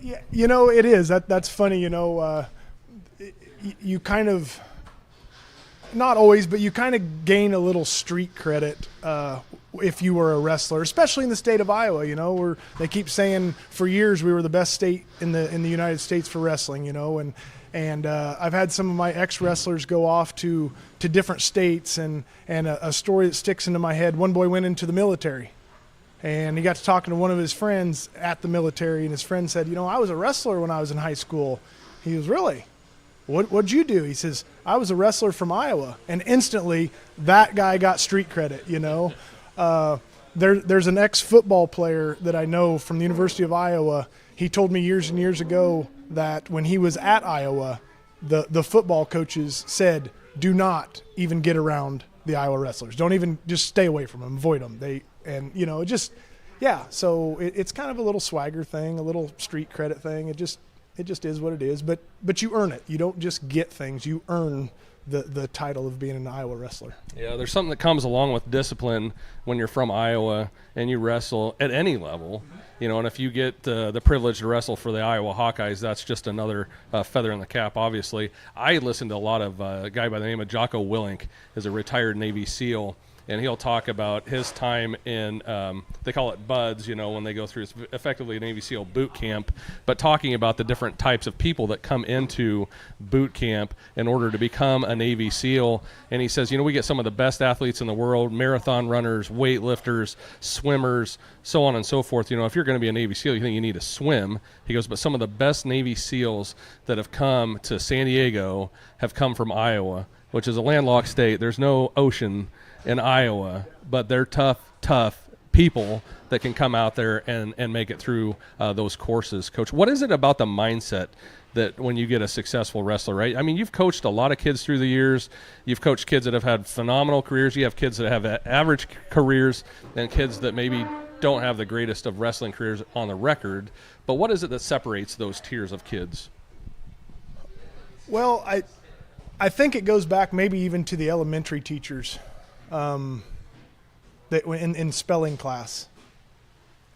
Yeah, you know, it is. That's funny, you know. You kind of – not always, but you kind of gain a little street credit if you were a wrestler, especially in the state of Iowa. You know, they keep saying for years we were the best state in the United States for wrestling. You know, and I've had some of my ex-wrestlers go off to different states, and a story that sticks into my head. One boy went into the military, and he got to talking to one of his friends at the military, and his friend said, "You know, I was a wrestler when I was in high school." He was, "Really? What'd you do?" He says, "I was a wrestler from Iowa." And instantly, that guy got street credit, you know. There's an ex-football player that I know from the University of Iowa. He told me years and years ago that when he was at Iowa, the football coaches said, do not even get around the Iowa wrestlers. Don't even, just stay away from them, avoid them. You know, so it's kind of a little swagger thing, a little street credit thing. It just is what it is, but you earn it. You don't just get things. You earn the title of being an Iowa wrestler. Yeah, there's something that comes along with discipline when you're from Iowa and you wrestle at any level. You know, and if you get the privilege to wrestle for the Iowa Hawkeyes, that's just another feather in the cap, obviously. I listened to a lot of a guy by the name of Jocko Willink, is a retired Navy SEAL, and he'll talk about his time in, they call it BUDS, you know, when they go through, it's effectively a Navy SEAL boot camp, but talking about the different types of people that come into boot camp in order to become a Navy SEAL. And he says, you know, we get some of the best athletes in the world, marathon runners, weightlifters, swimmers, so on and so forth. You know, if you're going to be a Navy SEAL, you think you need to swim. He goes, but some of the best Navy SEALs that have come to San Diego have come from Iowa, which is a landlocked state. There's no ocean in Iowa, but they're tough people that can come out there and make it through those courses. Coach, what is it about the mindset that when you get a successful wrestler, right? I mean, you've coached a lot of kids through the years. You've coached kids that have had phenomenal careers. You have kids that have average careers and kids that maybe don't have the greatest of wrestling careers on the record. But what is it that separates those tiers of kids? Well, I think it goes back maybe even to the elementary teachers that in spelling class.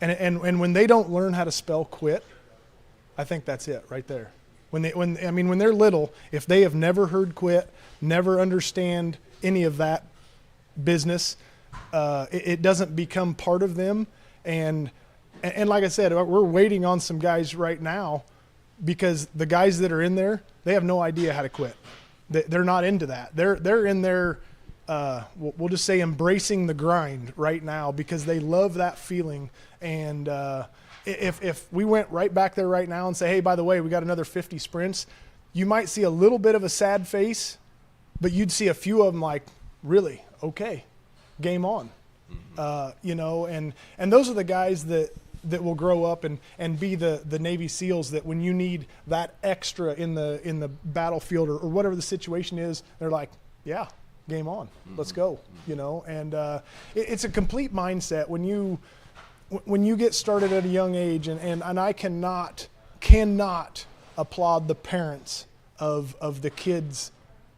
And when they don't learn how to spell quit, I think that's it right there. When they're little, if they have never heard quit, never understand any of that business, it doesn't become part of them. And like I said, we're waiting on some guys right now because the guys that are in there, they have no idea how to quit. They're not into that. They're in there. We'll just say embracing the grind right now because they love that feeling. And if we went right back there right now and say, hey, by the way, we got another 50 sprints, you might see a little bit of a sad face, but you'd see a few of them like, really? Okay, game on. And those are the guys that will grow up and be the Navy SEALs that when you need that extra in the battlefield or whatever the situation is, they're like, yeah, game on, let's go, and it's a complete mindset when you get started at a young age, and I cannot applaud the parents of the kids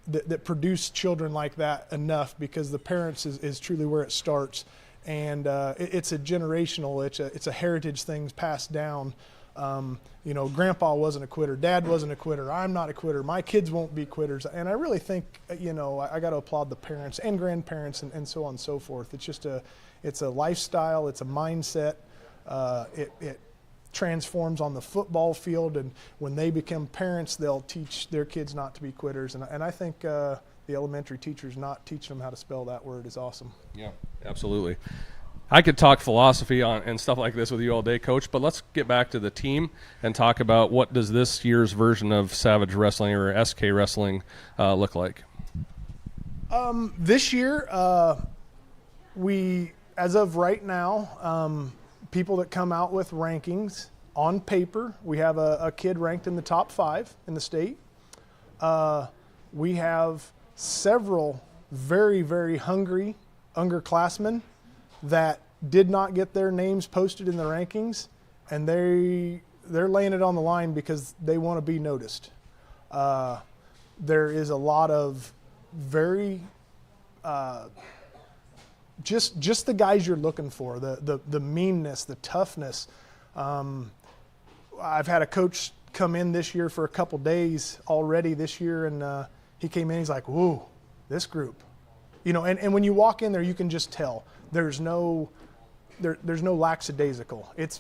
that produce children like that enough, because the parents is truly where it starts. And it's a generational, it's a heritage thing passed down. Grandpa wasn't a quitter, Dad wasn't a quitter, I'm not a quitter, my kids won't be quitters. And I really think, I got to applaud the parents and grandparents and so on and so forth. It's just it's a lifestyle, it's a mindset. It transforms on the football field, and when they become parents, they'll teach their kids not to be quitters. And I think the elementary teachers not teaching them how to spell that word is awesome. Yeah, absolutely. I could talk philosophy and stuff like this with you all day, Coach, but let's get back to the team and talk about what does this year's version of Savage Wrestling or SK Wrestling look like? This year, we, as of right now, people that come out with rankings on paper, we have a kid ranked in the top 5 in the state. We have several very, very hungry underclassmen that did not get their names posted in the rankings, and they're laying it on the line because they want to be noticed. There is a lot of very just the guys you're looking for, the meanness, the toughness. I've had a coach come in this year for a couple days already this year, and he came in, he's like, whoa, this group. And when you walk in there, you can just tell there's no lackadaisical. It's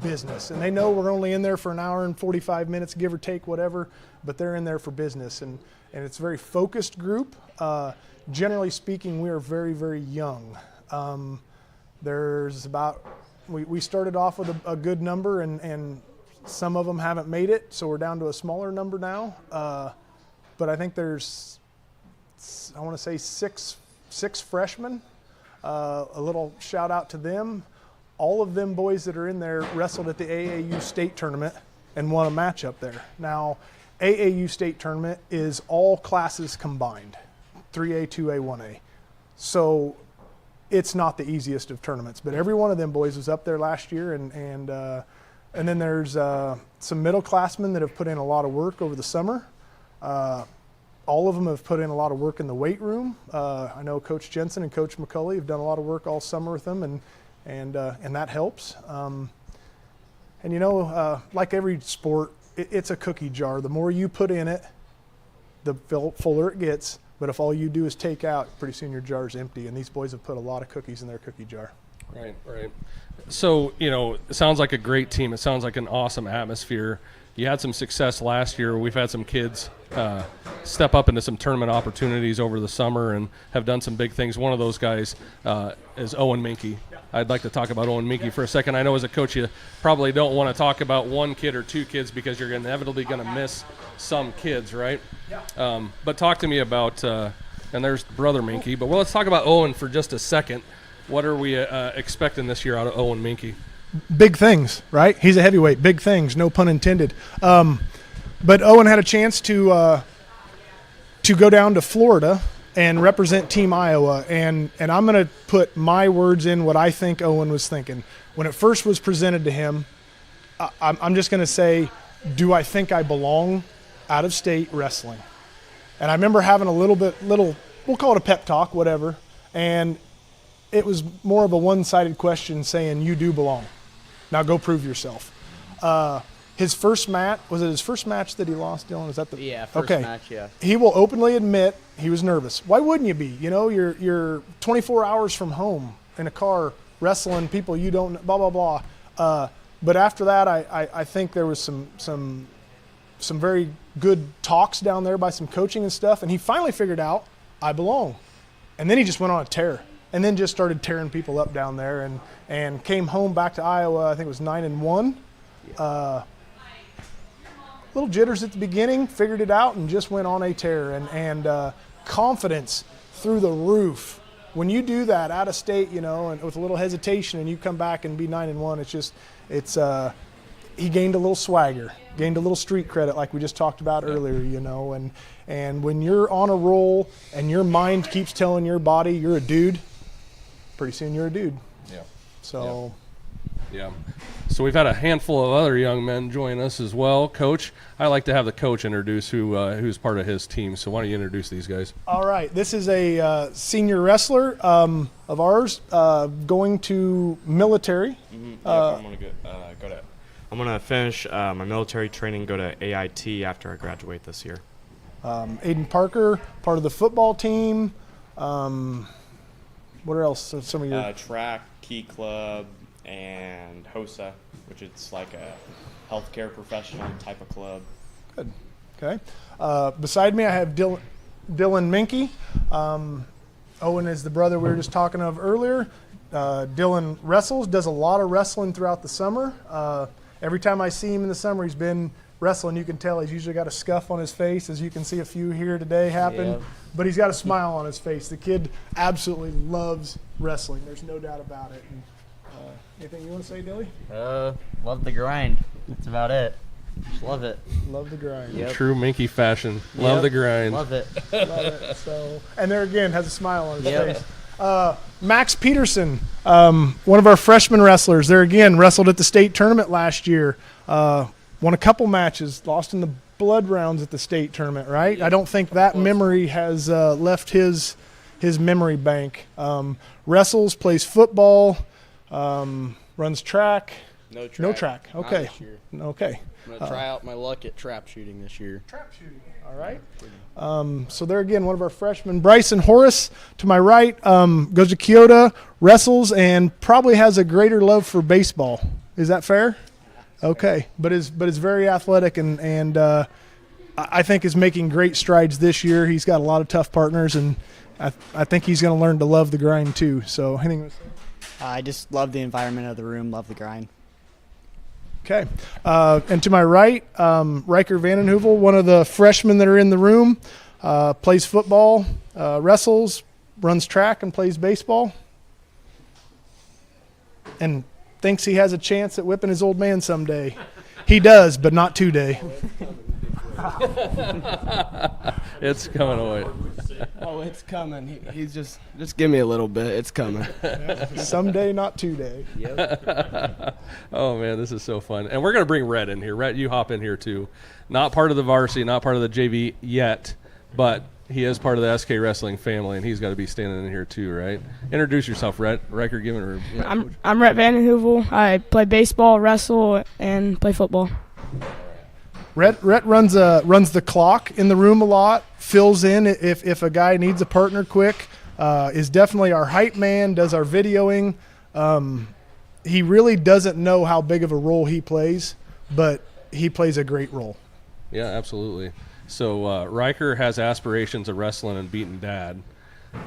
business, and they know we're only in there for an hour and 45 minutes, give or take, whatever. But they're in there for business, and it's a very focused group. Generally speaking, we are very, very young. There's we started off with a good number, and some of them haven't made it, so we're down to a smaller number now. But I think there's, I want to say six freshmen. A little shout out to them. All of them boys that are in there wrestled at the AAU state tournament and won a match up there. Now, AAU state tournament is all classes combined, 3A, 2A, 1A. So it's not the easiest of tournaments, but every one of them boys was up there last year, and then there's some middle classmen that have put in a lot of work over the summer. All of them have put in a lot of work in the weight room. I know Coach Jensen and Coach McCulley have done a lot of work all summer with them, and that helps. Like every sport, it's a cookie jar. The more you put in it, the fuller it gets. But if all you do is take out, pretty soon your jar's empty. And these boys have put a lot of cookies in their cookie jar. Right. So, it sounds like a great team. It sounds like an awesome atmosphere. You had some success last year. We've had some kids step up into some tournament opportunities over the summer and have done some big things. One of those guys is Owen Minky. I'd like to talk about Owen Minky for a second. I know as a coach you probably don't want to talk about one kid or two kids because you're inevitably going to miss some kids, right? But talk to me about, and there's brother Minky, but let's talk about Owen for just a second. What are we expecting this year out of Owen Minky? Big things, right? He's a heavyweight. Big things, no pun intended. But Owen had a chance to go down to Florida and represent Team Iowa, and I'm going to put my words in what I think Owen was thinking. When it first was presented to him, I'm just going to say, do I think I belong out of state wrestling? And I remember having a little, we'll call it a pep talk, whatever, and it was more of a one-sided question saying, you do belong. Now go prove yourself. His first match, was it his first match that he lost, Dylan? Is that the first match, yeah. He will openly admit he was nervous. Why wouldn't you be? You know, you're 24 hours from home in a car wrestling people you don't, blah, blah, blah. But after that, I think there was some very good talks down there by some coaching and stuff, and he finally figured out, I belong. And then he just went on a tear, and then just started tearing people up down there, and came home back to Iowa, I think it was 9-1. Little jitters at the beginning, figured it out, and just went on a tear, and confidence through the roof. When you do that out of state, you know, and with a little hesitation, and you come back and be 9-1, he gained a little swagger, gained a little street credit, like we just talked about earlier, you know, and when you're on a roll and your mind keeps telling your body you're a dude, pretty soon you're a dude. Yeah. So. Yeah. So we've had a handful of other young men join us as well. Coach, I like to have the coach introduce who's part of his team. So why don't you introduce these guys? All right. This is a senior wrestler of ours going to military. I'm going to finish my military training, go to AIT after I graduate this year. Aiden Parker, part of the football team. What else? Some of your track, Key Club, and HOSA, which is like a healthcare professional type of club. Good. Okay. Beside me, I have Dylan Minky. Owen is the brother we were just talking of earlier. Dylan wrestles, does a lot of wrestling throughout the summer. Every time I see him in the summer, he's been wrestling. You can tell he's usually got a scuff on his face, as you can see a few here today happen. Yeah. But he's got a smile on his face. The kid absolutely loves wrestling. There's no doubt about it. And, anything you want to say, Dilly? Love the grind. That's about it. Just love it. Love the grind. Yep. True Minky fashion. Love the grind. Love it. Love it. So, and there again has a smile on his face. Max Peterson, one of our freshman wrestlers. There again, wrestled at the state tournament last year. Won a couple matches. Lost in the blood rounds at the state tournament. Right? I don't think that memory has left his memory bank. Wrestles, plays football. Runs track. No track. Okay. Not this year. Okay. I'm going to try out my luck at trap shooting this year. Trap shooting. All right. So there again, one of our freshmen, Bryson Horace, to my right, goes to Kyoto, wrestles, and probably has a greater love for baseball. Is that fair? Okay. But is very athletic and I think is making great strides this year. He's got a lot of tough partners, and I think he's going to learn to love the grind too. So anything to say? I just love the environment of the room, love the grind. Okay. And to my right, Riker Vandenheuvel, one of the freshmen that are in the room, plays football, wrestles, runs track, and plays baseball. And thinks he has a chance at whipping his old man someday. He does, but not today. It's coming away. Oh, it's coming. He's just give me a little bit. It's coming. Someday, not today. Oh man, this is so fun. And we're gonna bring Rhett in here. Rhett, you hop in here too. Not part of the varsity, not part of the JV yet, but he is part of the SK Wrestling family, and he's got to be standing in here too, right? Introduce yourself, Rhett. Riker, give it a I'm Rhett Vandenheuvel. I play baseball, wrestle, and play football. Rhett runs the clock in the room a lot, fills in if a guy needs a partner quick, is definitely our hype man, does our videoing. He really doesn't know how big of a role he plays, but he plays a great role. Yeah, absolutely. So Riker has aspirations of wrestling and beating Dad.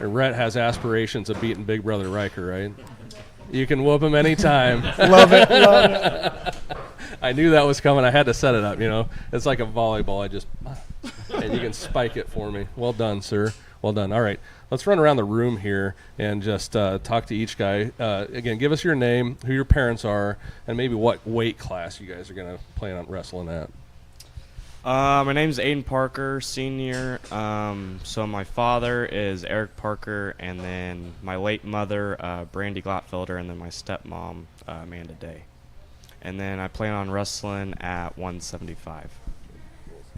And Rhett has aspirations of beating Big Brother Riker, right? You can whoop him anytime. Love it, love it. I knew that was coming. I had to set it up, you know. It's like a volleyball. And you can spike it for me. Well done, sir. Well done. All right. Let's run around the room here and just talk to each guy. Again, give us your name, who your parents are, and maybe what weight class you guys are going to plan on wrestling at. My name's Aiden Parker, senior. So my father is Eric Parker, and then my late mother, Brandy Glotfelder, and then my stepmom, Amanda Day. And then I plan on wrestling at 175.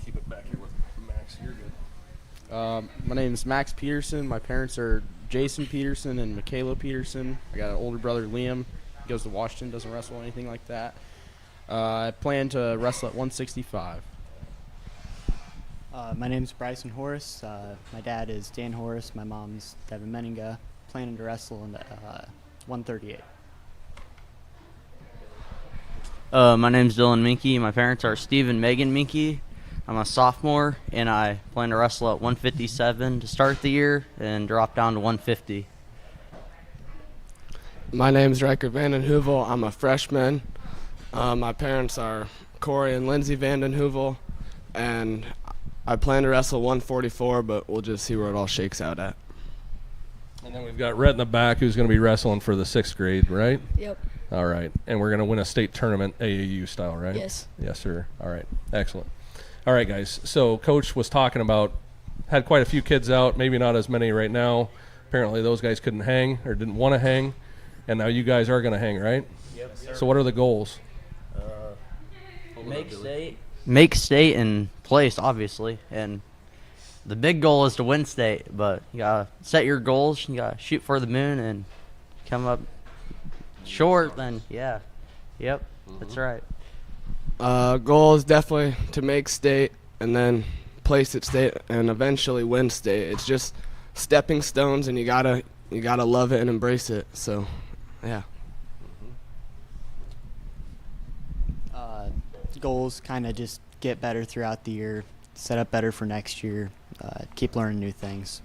Keep it back here with Max. You're good. My name is Max Peterson. My parents are Jason Peterson and Michaela Peterson. I got an older brother, Liam. He goes to Washington, doesn't wrestle or anything like that. I plan to wrestle at 165. My name's Bryson Horace. My dad is Dan Horace. My mom's Devin Meninga. Planning to wrestle in 138. My name's Dylan Minke. My parents are Steve and Megan Minke. I'm a sophomore, and I plan to wrestle at 157 to start the year and drop down to 150. My name's Riker Vanden Heuvel. I'm a freshman. My parents are Corey and Lindsay Vanden Heuvel, and I plan to wrestle 144, but we'll just see where it all shakes out at. And then we've got Rhett in the back who's going to be wrestling for the 6th grade, right? Yep. All right. And we're going to win a state tournament AAU style, right? Yes. Yes, sir. All right. Excellent. All right, guys. So Coach was talking about, had quite a few kids out, maybe not as many right now. Apparently those guys couldn't hang or didn't want to hang, and now you guys are going to hang, right? Yep, sir. So what are the goals? Make state and place, obviously, and the big goal is to win state, but you gotta set your goals, you gotta shoot for the moon, and come up short, then that's right. Goal is definitely to make state and then place at state and eventually win state. It's just stepping stones, and you gotta love it and embrace it. So, yeah. Goals kind of just get better throughout the year, set up better for next year, keep learning new things.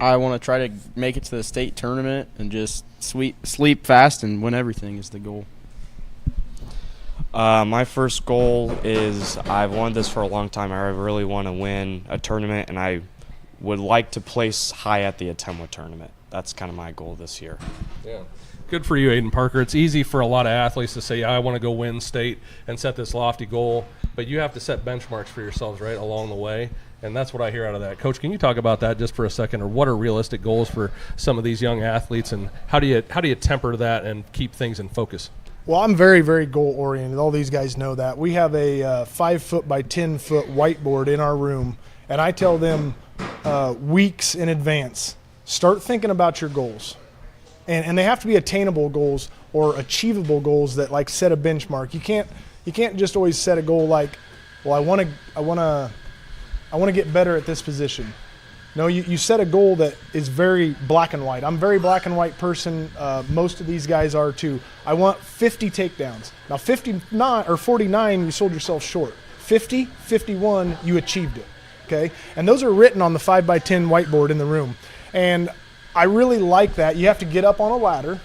I want to try to make it to the state tournament and just sleep fast and win everything is the goal. My first goal is, I've wanted this for a long time. I really want to win a tournament, and I would like to place high at the Atemwa tournament. That's kind of my goal this year. Yeah. Good for you, Aiden Parker. It's easy for a lot of athletes to say, I want to go win state and set this lofty goal, but you have to set benchmarks for yourselves, right, along the way, and that's what I hear out of that. Coach, can you talk about that just for a second, or what are realistic goals for some of these young athletes, and how do you temper that and keep things in focus? Well, I'm very, very goal-oriented. All these guys know that. We have a 5 foot by 10 foot whiteboard in our room, and I tell them weeks in advance, start thinking about your goals. And they have to be attainable goals or achievable goals that like set a benchmark. You can't just always set a goal like, well, I want to get better at this position. No, you set a goal that is very black and white. I'm a very black and white person. Most of these guys are too. I want 50 takedowns. Now 59 or 49, you sold yourself short. 50, 51, you achieved it. Okay, and those are written on the 5 by 10 whiteboard in the room, and I really like that. You have to get up on a ladder,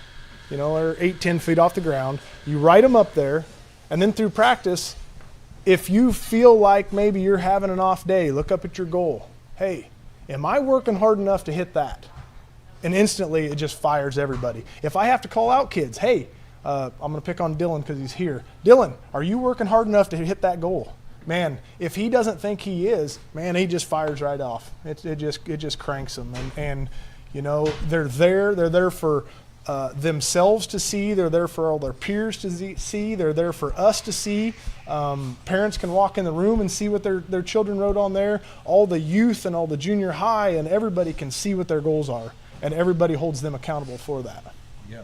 or 8-10 feet off the ground. You write them up there, and then through practice, if you feel like maybe you're having an off day, look up at your goal. Hey, am I working hard enough to hit that? And instantly it just fires everybody. If I have to call out kids, hey, I'm going to pick on Dylan because he's here. Dylan, are you working hard enough to hit that goal? Man, if he doesn't think he is, man, he just fires right off. It just cranks him. And they're there for themselves to see. They're there for all their peers to see. They're there for us to see. Parents can walk in the room and see what their children wrote on there. All the youth and all the junior high and everybody can see what their goals are, and everybody holds them accountable for that. Yeah.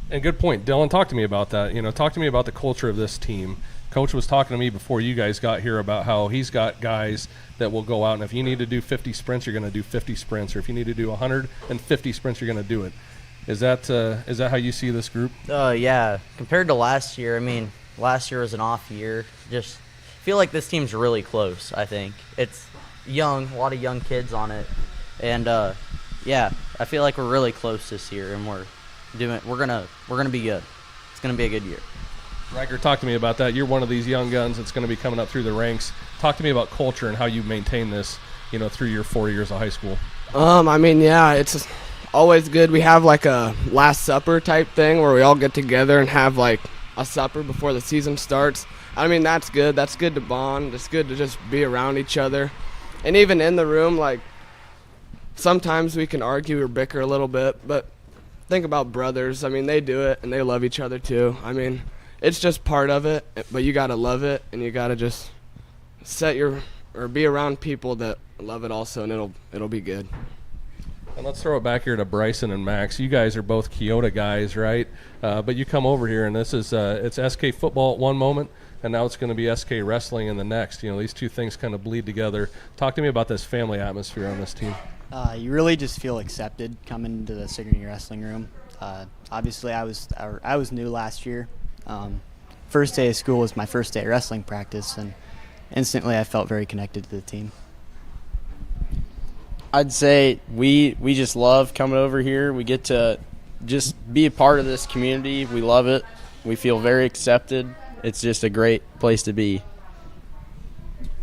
And good point. Dylan, talk to me about that. Talk to me about the culture of this team. Coach was talking to me before you guys got here about how he's got guys that will go out, and if you need to do 50 sprints, you're going to do 50 sprints, or if you need to do 150 sprints, you're going to do it. Is that how you see this group? Yeah. Compared to last year, last year was an off year. Just feel like this team's really close. I think it's young, a lot of young kids on it, and I feel like we're really close this year, and we're gonna be good. It's gonna be a good year. Riker, talk to me about that. You're one of these young guns that's going to be coming up through the ranks. Talk to me about culture and how you maintain this through your 4 years of high school? I mean, yeah, it's always good. We have like a Last Supper type thing where we all get together and have like a supper before the season starts. I mean, that's good. That's good to bond. It's good to just be around each other. And even in the room, like, sometimes we can argue or bicker a little bit, but think about brothers. I mean, they do it, and they love each other too. I mean, it's just part of it, but you got to love it, and you got to just be around people that love it also, and it'll be good. And let's throw it back here to Bryson and Max. You guys are both Keota guys, right? But you come over here, and this is it's SK football at one moment, and now it's going to be SK wrestling in the next. These two things kind of bleed together. Talk to me about this family atmosphere on this team. You really just feel accepted coming into the Sigourney wrestling room. Obviously, I was new last year. First day of school was my first day of wrestling practice, and instantly I felt very connected to the team. I'd say we just love coming over here. We get to just be a part of this community. We love it. We feel very accepted. It's just a great place to be.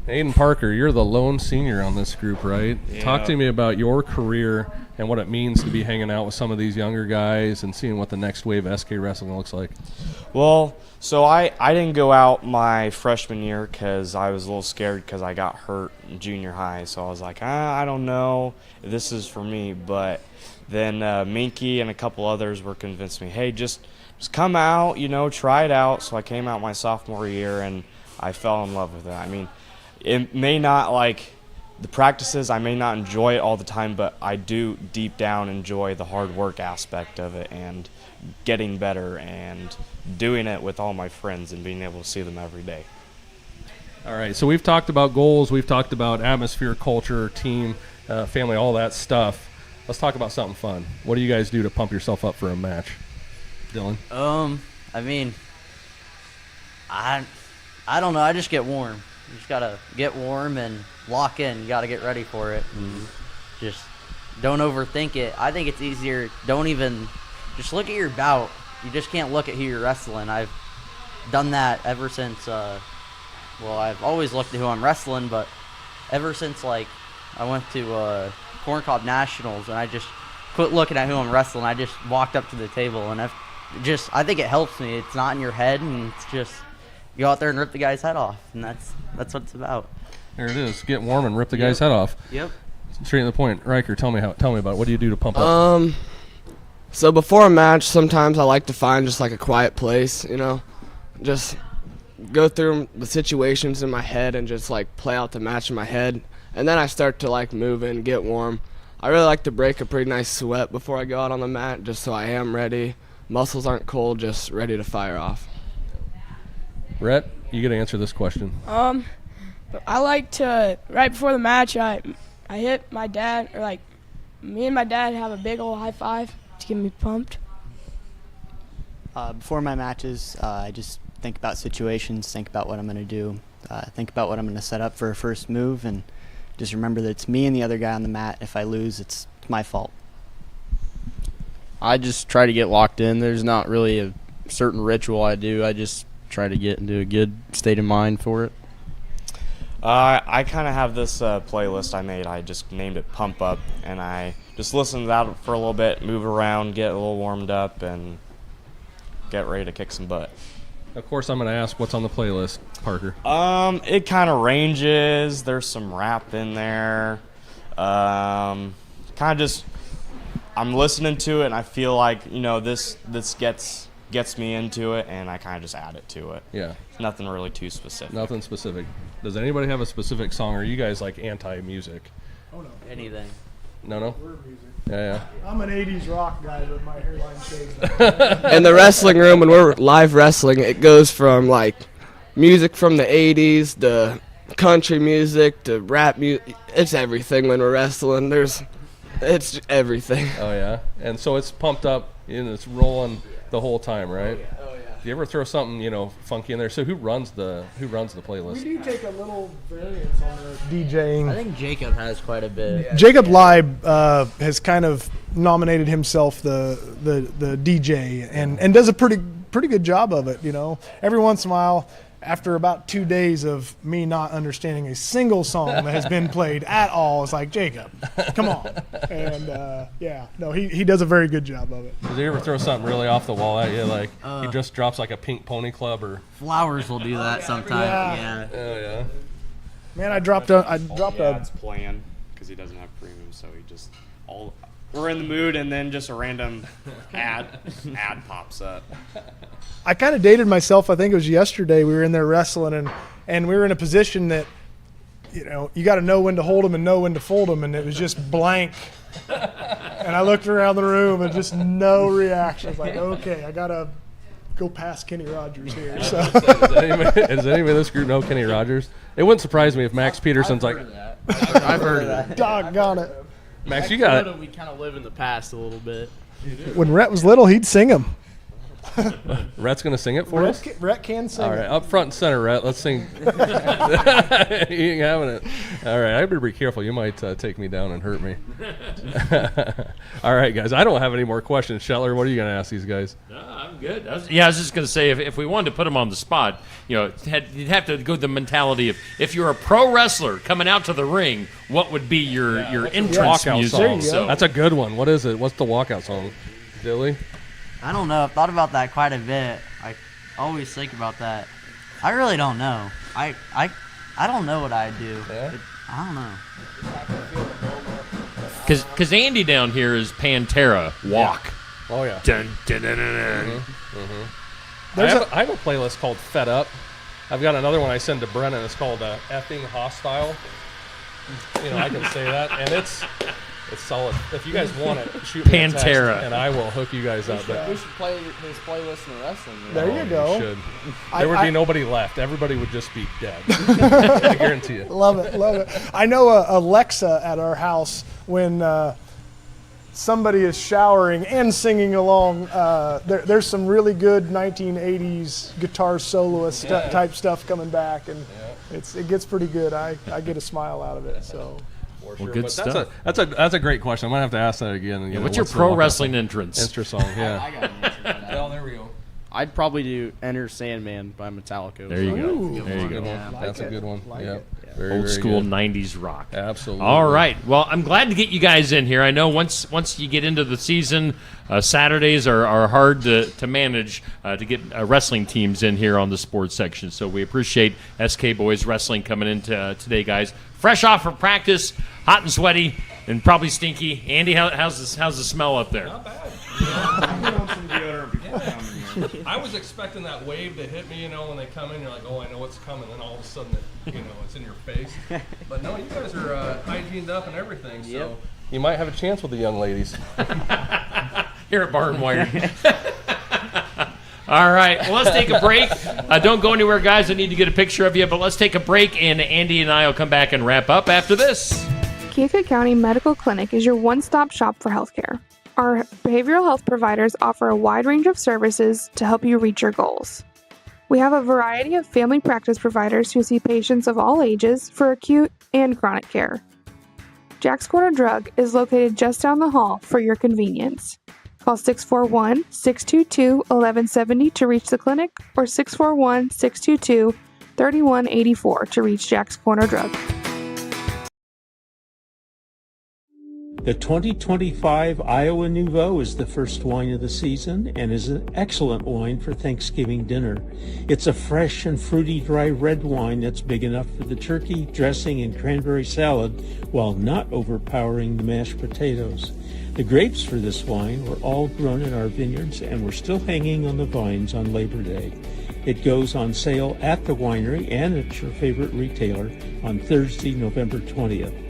Aiden Parker, you're the lone senior on this group, right? Yeah. Talk to me about your career and what it means to be hanging out with some of these younger guys and seeing what the next wave of SK wrestling looks like. Well, so I didn't go out my freshman year because I was a little scared because I got hurt in junior high. So I was like, I don't know if this is for me. But then Minky and a couple others were convincing me, hey, just come out, try it out. So I came out my sophomore year, and I fell in love with it. I mean, it may not, like, the practices, I may not enjoy it all the time, but I do deep down enjoy the hard work aspect of it and getting better and doing it with all my friends and being able to see them every day. All right, so we've talked about goals, we've talked about atmosphere, culture, team, family, all that stuff. Let's talk about something fun. What do you guys do to pump yourself up for a match? Dylan? I mean, I don't know. I just get warm. You just got to get warm and lock in. You got to get ready for it. And just don't overthink it. I think it's easier. Don't even just look at your bout. You just can't look at who you're wrestling. I've done that ever since, I've always looked at who I'm wrestling, but ever since, I went to Corn Cob Nationals, and I just quit looking at who I'm wrestling. I just walked up to the table, and I think it helps me. It's not in your head, and it's just you go out there and rip the guy's head off, and that's what it's about. There it is. Get warm and rip the guy's head off. Yep. Straight to the point. Riker, tell me about it. What do you do to pump up? So before a match, sometimes I like to find just like a quiet place, just go through the situations in my head and just like play out the match in my head, and then I start to like move in, get warm. I really like to break a pretty nice sweat before I go out on the mat, just so I am ready. Muscles aren't cold, just ready to fire off. Rhett, you got to answer this question. I like to, right before the match, I hit my dad, or me and my dad have a big old high five to get me pumped. Before my matches, I just think about situations, think about what I'm going to do, think about what I'm going to set up for a first move, and just remember that it's me and the other guy on the mat. If I lose, it's my fault. I just try to get locked in. There's not really a certain ritual I do. I just try to get into a good state of mind for it. I kind of have this playlist I made. I just named it Pump Up, and I just listen to that for a little bit, move around, get a little warmed up, and get ready to kick some butt. Of course, I'm going to ask what's on the playlist, Parker. It kind of ranges. There's some rap in there. Kind of just, I'm listening to it, and I feel like, this gets me into it, and I kind of just add it to it. Yeah. Nothing really too specific. Nothing specific. Does anybody have a specific song, or are you guys like anti-music? Oh, no. Anything. No? We're music. Yeah. I'm an 80s rock guy, but my hairline stays. In the wrestling room, when we're live wrestling, it goes from like music from the 80s to country music to rap music. It's everything when we're wrestling. It's everything. Oh, yeah. And so it's pumped up and it's rolling the whole time, right? Oh, yeah. Do you ever throw something, funky in there? So who runs the playlist? We do take a little variance on the DJing. I think Jacob has quite a bit. Yeah. Jacob Leib has kind of nominated himself the DJ and does a pretty good job of it. Every once in a while, after about 2 days of me not understanding a single song that has been played at all, it's like, Jacob, come on. And he does a very good job of it. Does he ever throw something really off the wall at you? Like he just drops like a Pink Pony Club or Flowers will do that sometimes. Yeah. Oh yeah. Man, I dropped a Dad's playing because he doesn't have premium, so he just we're in the mood, and then just a random ad pops up. I kind of dated myself. I think it was yesterday. We were in there wrestling, and we were in a position that, you got to know when to hold them and know when to fold them, and it was just blank. And I looked around the room and just no reaction. I was like, okay, I got to go past Kenny Rogers here. So. Does anybody in this group know Kenny Rogers? It wouldn't surprise me if Max Peterson's like, I've heard of that. Doggone it. Max, you got it. We kind of live in the past a little bit. When Rhett was little, he'd sing them. Rhett's going to sing it for us? Rhett can sing All right, it. up front and center, Rhett. Let's sing. He ain't having it. All right, I better be careful. You might take me down and hurt me. All right, guys. I don't have any more questions. Shetler, what are you going to ask these guys? No, I'm good. I was just going to say, if we wanted to put them on the spot, you'd have to go with the mentality of, if you're a pro wrestler coming out to the ring, what would be your entrance walkout music? song. So, That's a good one. What is it? What's the walkout song? Dilly? I don't know. I've thought about that quite a bit. I always think about that. I really don't know. I don't know what I'd do. Yeah? I don't know. Because Andy down here is Pantera, Walk. Oh, yeah. Dun, dun, dun, dun, dun. I have a playlist called Fed Up. I've got another one I send to Brennan. It's called Effing Hostile. I can say that. And it's solid. If you guys want it, shoot me a text, Pantera. and I will hook you guys up. We should play his playlist in wrestling. There you go. Should. There would be nobody left. Everybody would just be dead. I guarantee you. Love it. I know Alexa at our house, when somebody is showering and singing along, there's some really good 1980s guitar soloist type stuff coming back, and it gets pretty good. I get a smile out of it. So. Well, good stuff. That's a great question. I'm gonna have to ask that again. What's your pro wrestling entrance? Intro song, yeah. I got an answer for that. Well, there we go. I'd probably do Enter Sandman by Metallica. There you go. Ooh. There you Good go. one. That's a good one. Yep. Very, Old very school good. 90s rock. Absolutely. All right. Well, I'm glad to get you guys in here. I know once you get into the season, Saturdays are hard to manage to get wrestling teams in here on the sports section. So we appreciate SK Boys Wrestling coming in today, guys. Fresh off from practice, hot and sweaty, and probably stinky. Andy, how's the smell up there? Not bad. I was expecting that wave to hit me, when they come in, you're like, oh, I know what's coming, and all of a sudden, it's in your face. But no, you guys are hygiened up and everything, so you might have a chance with the young ladies. Here at Barnwire. All right, well, let's take a break. Don't go anywhere, guys. I need to get a picture of you, but let's take a break, and Andy and I will come back and wrap up after this. Keokuk County Medical Clinic is your one-stop shop for healthcare. Our behavioral health providers offer a wide range of services to help you reach your goals. We have a variety of family practice providers who see patients of all ages for acute and chronic care. Jack's Corner Drug is located just down the hall for your convenience. Call 641-622-1170 to reach the clinic, or 641-622-3184 to reach Jack's Corner Drug. The 2025 Iowa Nouveau is the first wine of the season and is an excellent wine for Thanksgiving dinner. It's a fresh and fruity dry red wine that's big enough for the turkey, dressing, and cranberry salad while not overpowering the mashed potatoes. The grapes for this wine were all grown in our vineyards and were still hanging on the vines on Labor Day. It goes on sale at the winery and at your favorite retailer on Thursday, November 20th.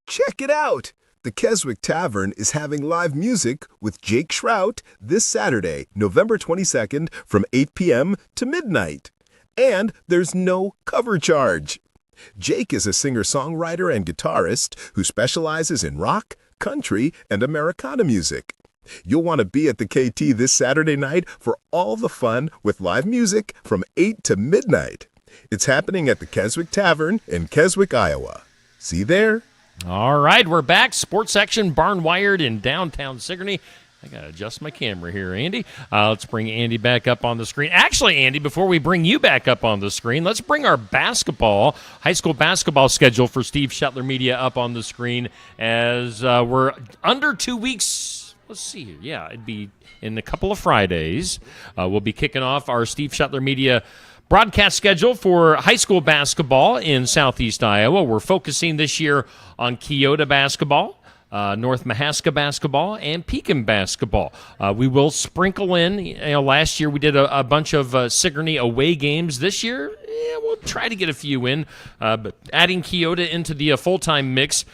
Check it out! The Keswick Tavern is having live music with Jake Shrout this Saturday, November 22nd from 8 p.m. to midnight. And there's no cover charge. Jake is a singer-songwriter and guitarist who specializes in rock, country, and Americana music. You'll want to be at the KT this Saturday night for all the fun with live music from 8 to midnight. It's happening at the Keswick Tavern in Keswick, Iowa. See you there. All right, we're back. Sports section, Barn Wired in downtown Sigourney. I got to adjust my camera here, Andy. Let's bring Andy back up on the screen. Actually, Andy, before we bring you back up on the screen, let's bring our high school basketball schedule for Steve Shetler Media up on the screen as we're under 2 weeks. Let's see here. Yeah, it'd be in a couple of Fridays. We'll be kicking off our Steve Shetler Media broadcast schedule for high school basketball in Southeast Iowa. We're focusing this year on Keota basketball, North Mahaska basketball, and Pekin basketball. We will sprinkle in, last year we did a bunch of Sigourney away games. This year, we'll try to get a few in, but adding Keota into the full-time mix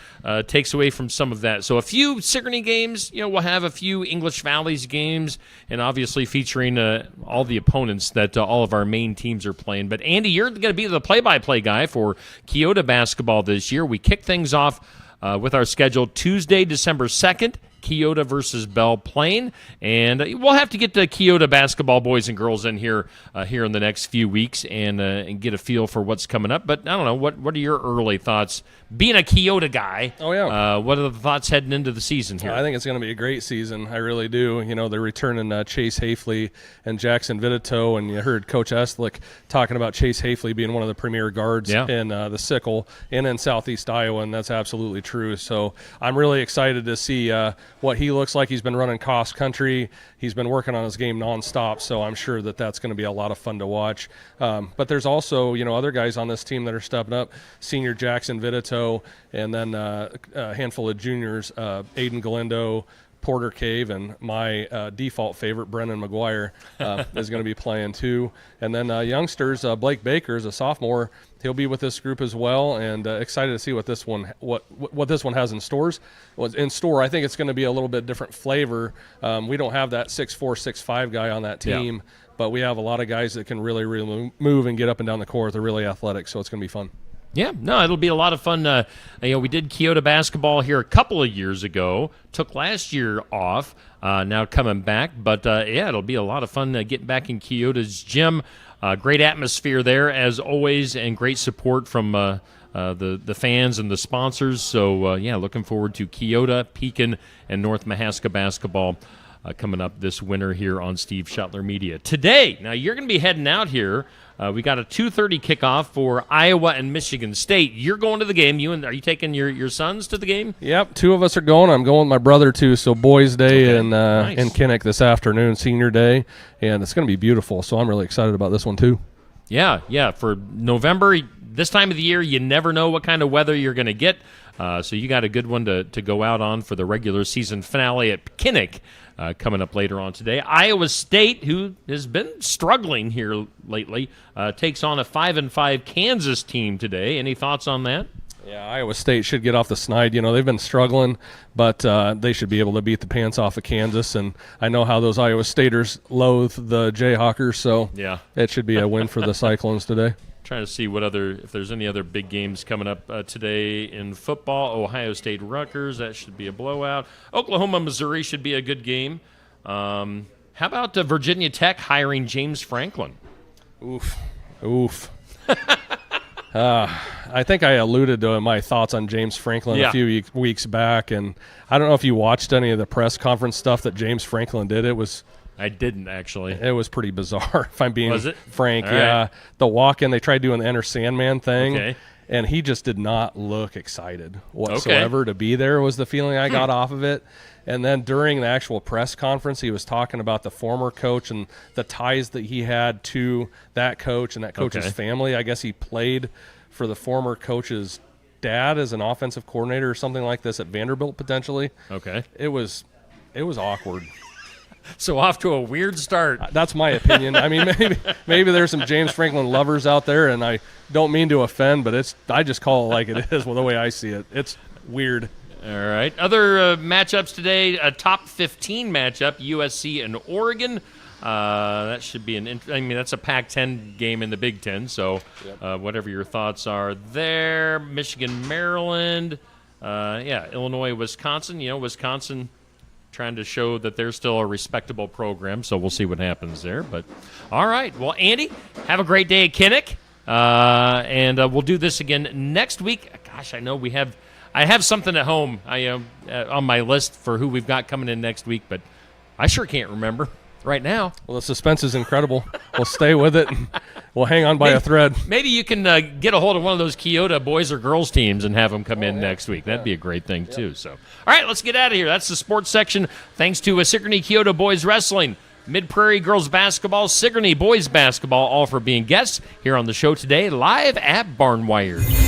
takes away from some of that. So a few Sigourney games, we'll have a few English Valleys games, and obviously featuring all the opponents that all of our main teams are playing. But Andy, you're going to be the play-by-play guy for Keota basketball this year. We kick things off with our schedule Tuesday, December 2nd, Keota versus Belle Plaine, and we'll have to get the Keota basketball boys and girls in here in the next few weeks and get a feel for what's coming up. But I don't know, what are your early thoughts? Being a Keota guy, what are the thoughts heading into the season here? I think it's going to be a great season. I really do. They're returning Chase Hafley and Jackson Vitito, and you heard Coach Estlick talking about Chase Hafley being one of the premier guards in the Sickle and in Southeast Iowa, and that's absolutely true. So I'm really excited to see what he looks like. He's been running cross country. He's been working on his game nonstop, so I'm sure that's going to be a lot of fun to watch. But there's also, other guys on this team that are stepping up. Senior Jackson Vitito, and then a handful of juniors, Aiden Galindo, Porter Cave, and my default favorite, Brennan McGuire, is going to be playing too. And then youngsters, Blake Baker is a sophomore. He'll be with this group as well, and excited to see what this one has in stores. In store, I think it's going to be a little bit different flavor. We don't have that 6'4", 6'5" guy on that team, but we have a lot of guys that can really, really move and get up and down the court. They're really athletic, so it's going to be fun. Yeah, no, it'll be a lot of fun. We did Keota basketball here a couple of years ago. Took last year off. Now coming back, but it'll be a lot of fun getting back in Keota's gym. Great atmosphere there as always, and great support from the fans and the sponsors. So looking forward to Keota, Pekin, and North Mahaska basketball coming up this winter here on Steve Shetler Media. Today, now you're going to be heading out here. We got a 2:30 kickoff for Iowa and Michigan State. You're going to the game. Are you taking your sons to the game? Yep, 2 of us are going. I'm going with my brother too. So boys' day in Kinnick this afternoon, senior day, and it's going to be beautiful. So I'm really excited about this one too. Yeah. For November, this time of the year, you never know what kind of weather you're going to get. So you got a good one to go out on for the regular season finale at Kinnick. Coming up later on today. Iowa State, who has been struggling here lately, takes on a 5-5 Kansas team today. Any thoughts on that? Yeah, Iowa State should get off the snide. They've been struggling, but they should be able to beat the pants off of Kansas. And I know how those Iowa Staters loathe the Jayhawkers, so it should be a win for the Cyclones today. Trying to see if there's any other big games coming up today in football. Ohio State Rutgers, that should be a blowout. Oklahoma Missouri should be a good game. How about Virginia Tech hiring James Franklin? Oof. I think I alluded to my thoughts on James Franklin a few weeks back, and I don't know if you watched any of the press conference stuff that James Franklin did. I didn't, actually. It was pretty bizarre, if I'm being frank. All right. The walk-in, they tried doing the Enter Sandman thing, and he just did not look excited whatsoever to be there, was the feeling I got off of it. And then during the actual press conference, he was talking about the former coach and the ties that he had to that coach and that coach's family. I guess he played for the former coach's dad as an offensive coordinator or something like this at Vanderbilt, potentially. Okay. It was awkward. So off to a weird start. That's my opinion. I mean, maybe there's some James Franklin lovers out there, and I don't mean to offend, but I just call it like it is, the way I see it. It's weird. All right. Other matchups today, a top 15 matchup, USC and Oregon. That should be that's a Pac-10 game in the Big Ten, so whatever your thoughts are there. Michigan, Maryland, Illinois, Wisconsin. Wisconsin trying to show that they're still a respectable program, so we'll see what happens there. But all right, well, Andy, have a great day at Kinnick, and we'll do this again next week. Gosh, I know I have something at home on my list for who we've got coming in next week, but I sure can't remember right now. Well, the suspense is incredible. We'll stay with it. We'll hang on by a thread. Maybe you can get a hold of one of those Kyoto boys or girls teams and have them come in next week. That'd be a great thing, too. So, all right, let's get out of here. That's the sports section. Thanks to Sigourney Kyoto Boys Wrestling, Mid-Prairie Girls Basketball, Sigourney Boys Basketball, all for being guests here on the show today, live at Barnwired.